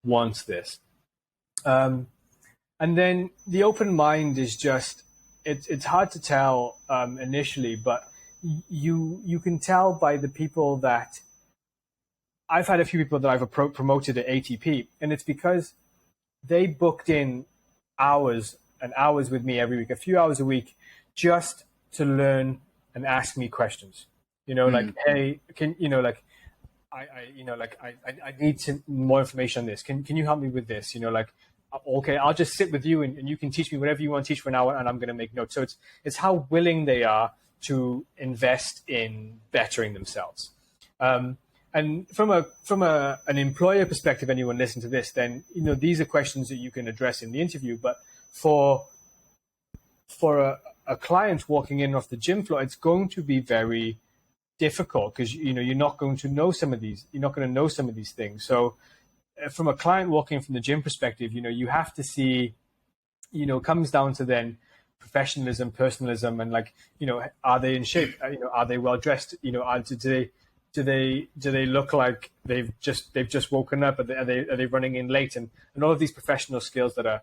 wants this. And then the open mind is just, it's hard to tell initially, but you can tell by the people that I've had a few people that I've promoted at ATP, and it's because they booked in hours and hours with me every week, a few hours a week, just to learn and ask me questions. Like, hey, I need more information on this. Can you help me with this? Okay, I'll just sit with you and you can teach me whatever you want to teach for an hour, and I'm going to make notes. So it's how willing they are to invest in bettering themselves. And from an employer perspective, anyone listen to this, then these are questions that you can address in the interview. But for a client walking in off the gym floor, it's going to be very difficult because you're not going to know some of these. You're not going to know some of these things. So from a client walking from the gym perspective, you have to see, it comes down to then professionalism, personalism, and are they in shape? Are they well dressed? Do they look like they've just woken up? Are they running in late? And all of these professional skills that are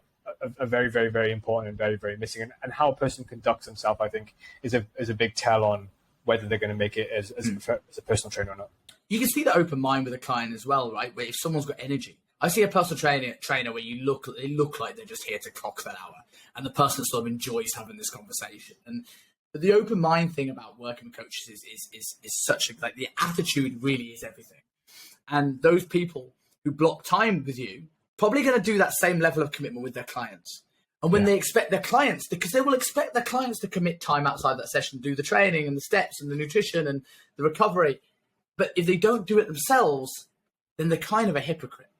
very, very, very important and very, very missing. And how a person conducts himself, I think, is a big tell on whether they're going to make it as a personal trainer or not. You can see the open mind with a client as well, right? Where if someone's got energy, I see a personal trainer where they look like they're just here to clock that hour, and the person sort of enjoys having this conversation. And the open mind thing about working with coaches is such like the attitude really is everything. And those people who block time with you probably going to do that same level of commitment with their clients. And when they expect their clients, because they will expect their clients to commit time outside that session, do the training and the steps and the nutrition and the recovery. But if they don't do it themselves, then they're kind of a hypocrite.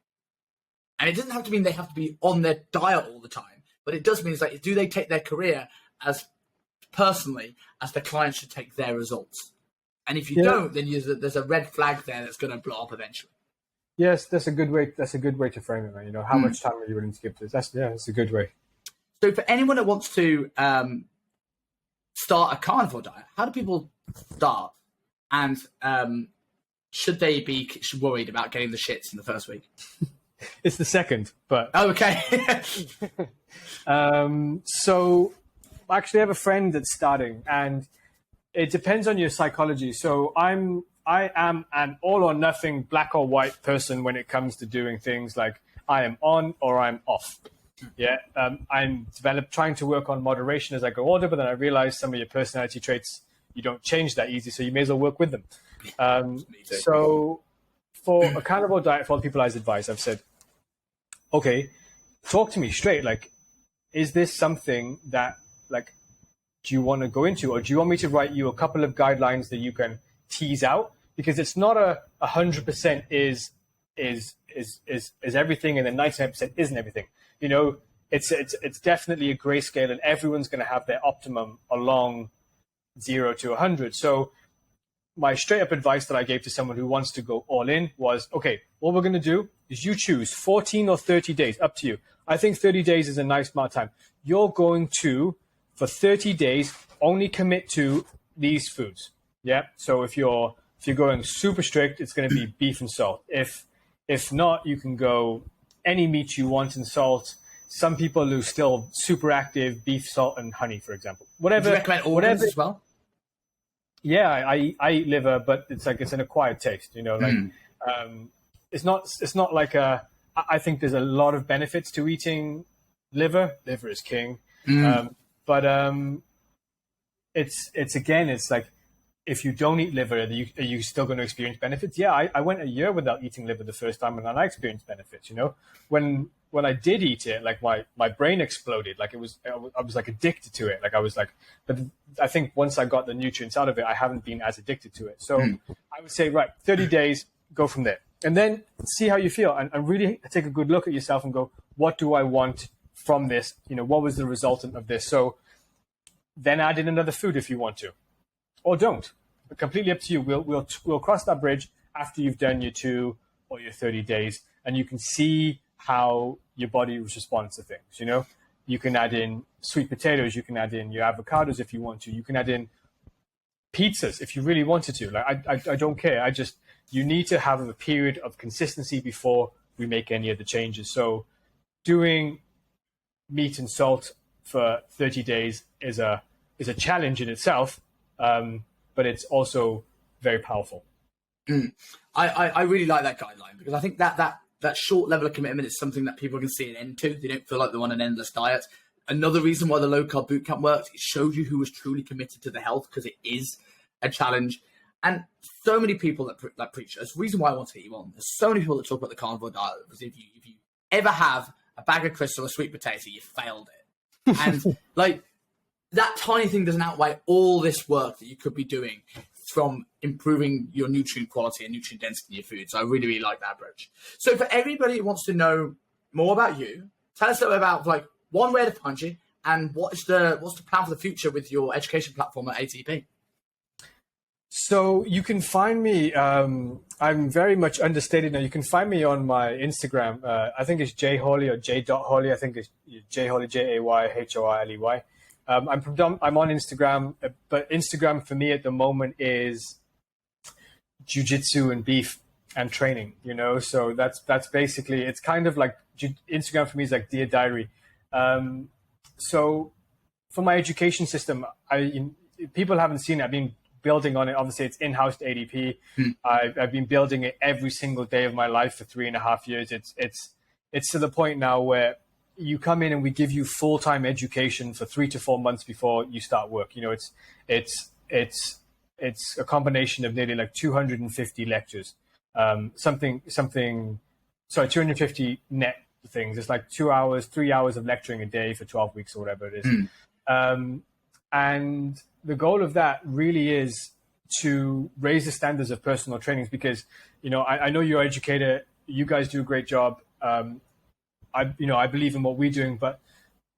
And it doesn't have to mean they have to be on their diet all the time, but it does mean it's like, do they take their career as personally as the client should take their results? And if you don't, then there's a red flag there that's going to blow up eventually. Yes, that's a good way. That's a good way to frame it, man. How much time are you willing to give to this? That's a good way. So for anyone that wants to start a carnivore diet, how do people start? And should they be worried about getting the shits in the first week? It's the second, but okay. So actually, I have a friend that's starting, and it depends on your psychology. So I am an all or nothing, black or white person when it comes to doing things. Like, I am on or I'm off. Yeah, I'm trying to work on moderation as I go older, but then I realize some of your personality traits, you don't change that easy, so you may as well work with them. So for a carnivore diet, for all the people I've advised, I've said, okay, talk to me straight. Like, is this something that, like, do you want to go into, or do you want me to write you a couple of guidelines that you can tease out? Because it's not 100% is everything, and then 99% isn't everything. It's definitely a gray scale, and everyone's going to have their optimum along 0 to 100. So my straight up advice that I gave to someone who wants to go all in was, okay, what we're going to do is you choose 14 or 30 days, up to you. I think 30 days is a nice amount of time. You're going to, for 30 days, only commit to these foods. Yeah. So if you're going super strict, it's going to be beef and salt. If not, you can go any meat you want and salt. Some people who still super active, beef, salt, and honey, for example. Whatever. Do you recommend organs as well? Yeah, I eat liver, but it's an acquired taste. It's not like I think there's a lot of benefits to eating liver. Liver is king. But it's like, if you don't eat liver, are you still going to experience benefits? Yeah, I went a year without eating liver the first time, and I experienced benefits. When I did eat it, like my brain exploded. Like I was like addicted to it. Like I was like, but I think once I got the nutrients out of it, I haven't been as addicted to it. So I would say, right, 30 days, go from there, and then see how you feel, and really take a good look at yourself and go, what do I want from this? What was the resultant of this? So then add in another food if you want to, or don't. Completely up to you. We'll cross that bridge after you've done your 2 or your 30 days, and you can see how your body responds to things. You can add in sweet potatoes, you can add in your avocados if you want to, you can add in pizzas if you really wanted to. Like I don't care. You need to have a period of consistency before we make any of the changes. So doing meat and salt for 30 days is a challenge in itself. But it's also very powerful. I really like that guideline, because I think that short level of commitment is something that people can see an end to. They don't feel like they want an endless diet. Another reason why the low carb bootcamp works, it shows you who is truly committed to the health, because it is a challenge. And so many people that preach, that's the reason why I want to get you on. There's so many people that talk about the carnivore diet, because if you ever have a bag of crisps or a sweet potato, you failed it. And like, that tiny thing doesn't outweigh all this work that you could be doing from improving your nutrient quality and nutrient density in your food. So I really, really like that approach. So for everybody who wants to know more about you, tell us a little bit about, like, one, where to find you, and what's the plan for the future with your education platform at ATP? So you can find me, I'm very much understated now. You can find me on my Instagram. I think it's jhorley or j.horley. I think it's jhorley, JAYHORLEY. I'm on Instagram, but Instagram for me at the moment is jiu-jitsu and beef and training, so that's basically, it's kind of like Instagram for me is like Dear Diary. So for my education system, people haven't seen it. I've been building on it. Obviously it's in-house to ADP. I've been building it every single day of my life for 3.5 years. It's to the point now where you come in and we give you full-time education for 3 to 4 months before you start work. It's a combination of nearly like 250 lectures, 250 net things. It's like 2 hours, 3 hours of lecturing a day for 12 weeks or whatever it is. And the goal of that really is to raise the standards of personal trainings, because, I know you're an educator, you guys do a great job. I believe in what we're doing, but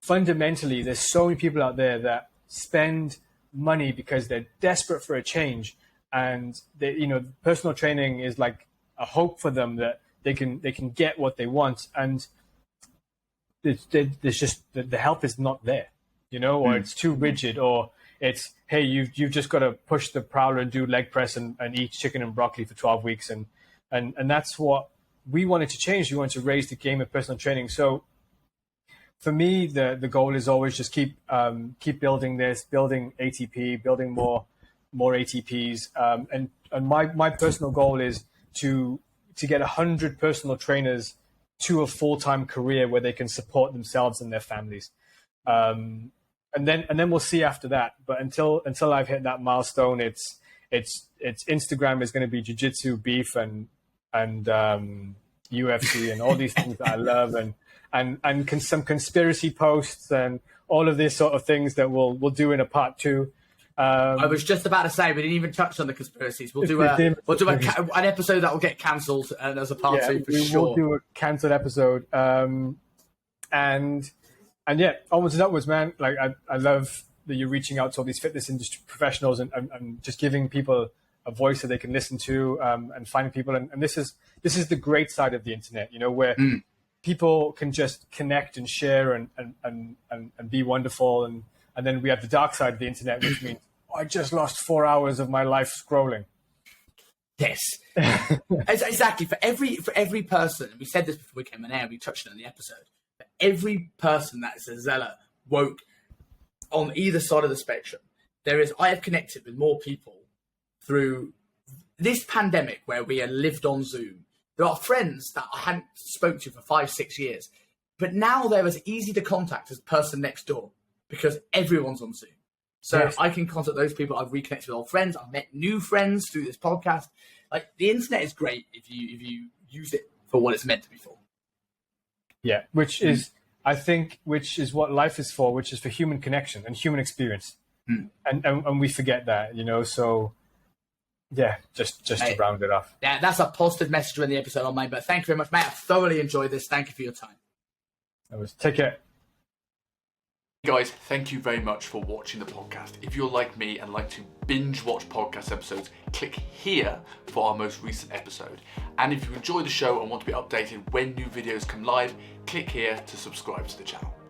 fundamentally, there's so many people out there that spend money because they're desperate for a change, and personal training is like a hope for them that they can get what they want, and there's just the help is not there, or it's too rigid, or it's, hey, you've just got to push the prowler and do leg press and eat chicken and broccoli for 12 weeks, and that's what we wanted to change. We wanted to raise the game of personal training. So for me, the goal is always just keep building this, building ATP, building more ATPs. And my personal goal is to get 100 personal trainers to a full-time career where they can support themselves and their families. And then we'll see after that. But until I've hit that milestone, it's Instagram is going to be jiu-jitsu, beef, and UFC and all these things that I love, and some conspiracy posts and all of these sort of things that we'll do in a part 2. I was just about to say, we didn't even touch on the conspiracies. We'll do an episode that will get cancelled as a part 2 for sure. We'll do a cancelled episode. And yeah, onwards and upwards, man. Like I love that you're reaching out to all these fitness industry professionals and just giving people a voice that they can listen to, and finding people. And this is the great side of the internet, where people can just connect and share and be wonderful. And then we have the dark side of the internet, which means I just lost 4 hours of my life scrolling. Yes, exactly. For every person, we said this before we came on air, we touched on it in the episode. For every person that is a zealot, woke, on either side of the spectrum, I have connected with more people through this pandemic where we have lived on Zoom. There are friends that I hadn't spoke to for 5-6 years, but now they're as easy to contact as the person next door, because everyone's on Zoom. So Yes. I can contact those people. I've reconnected with old friends. I've met new friends through this podcast. Like, the internet is great if you use it for what it's meant to be for. Yeah, which is, I think, which is what life is for, which is for human connection and human experience. And we forget that, you know, so yeah, just to round it off. Yeah, that's a positive message to end the episode on, mate. But thank you very much, mate. I thoroughly enjoyed this. Thank you for your time. Take care. Guys, thank you very much for watching the podcast. If you're like me and like to binge watch podcast episodes, click here for our most recent episode. And if you enjoy the show and want to be updated when new videos come live, click here to subscribe to the channel.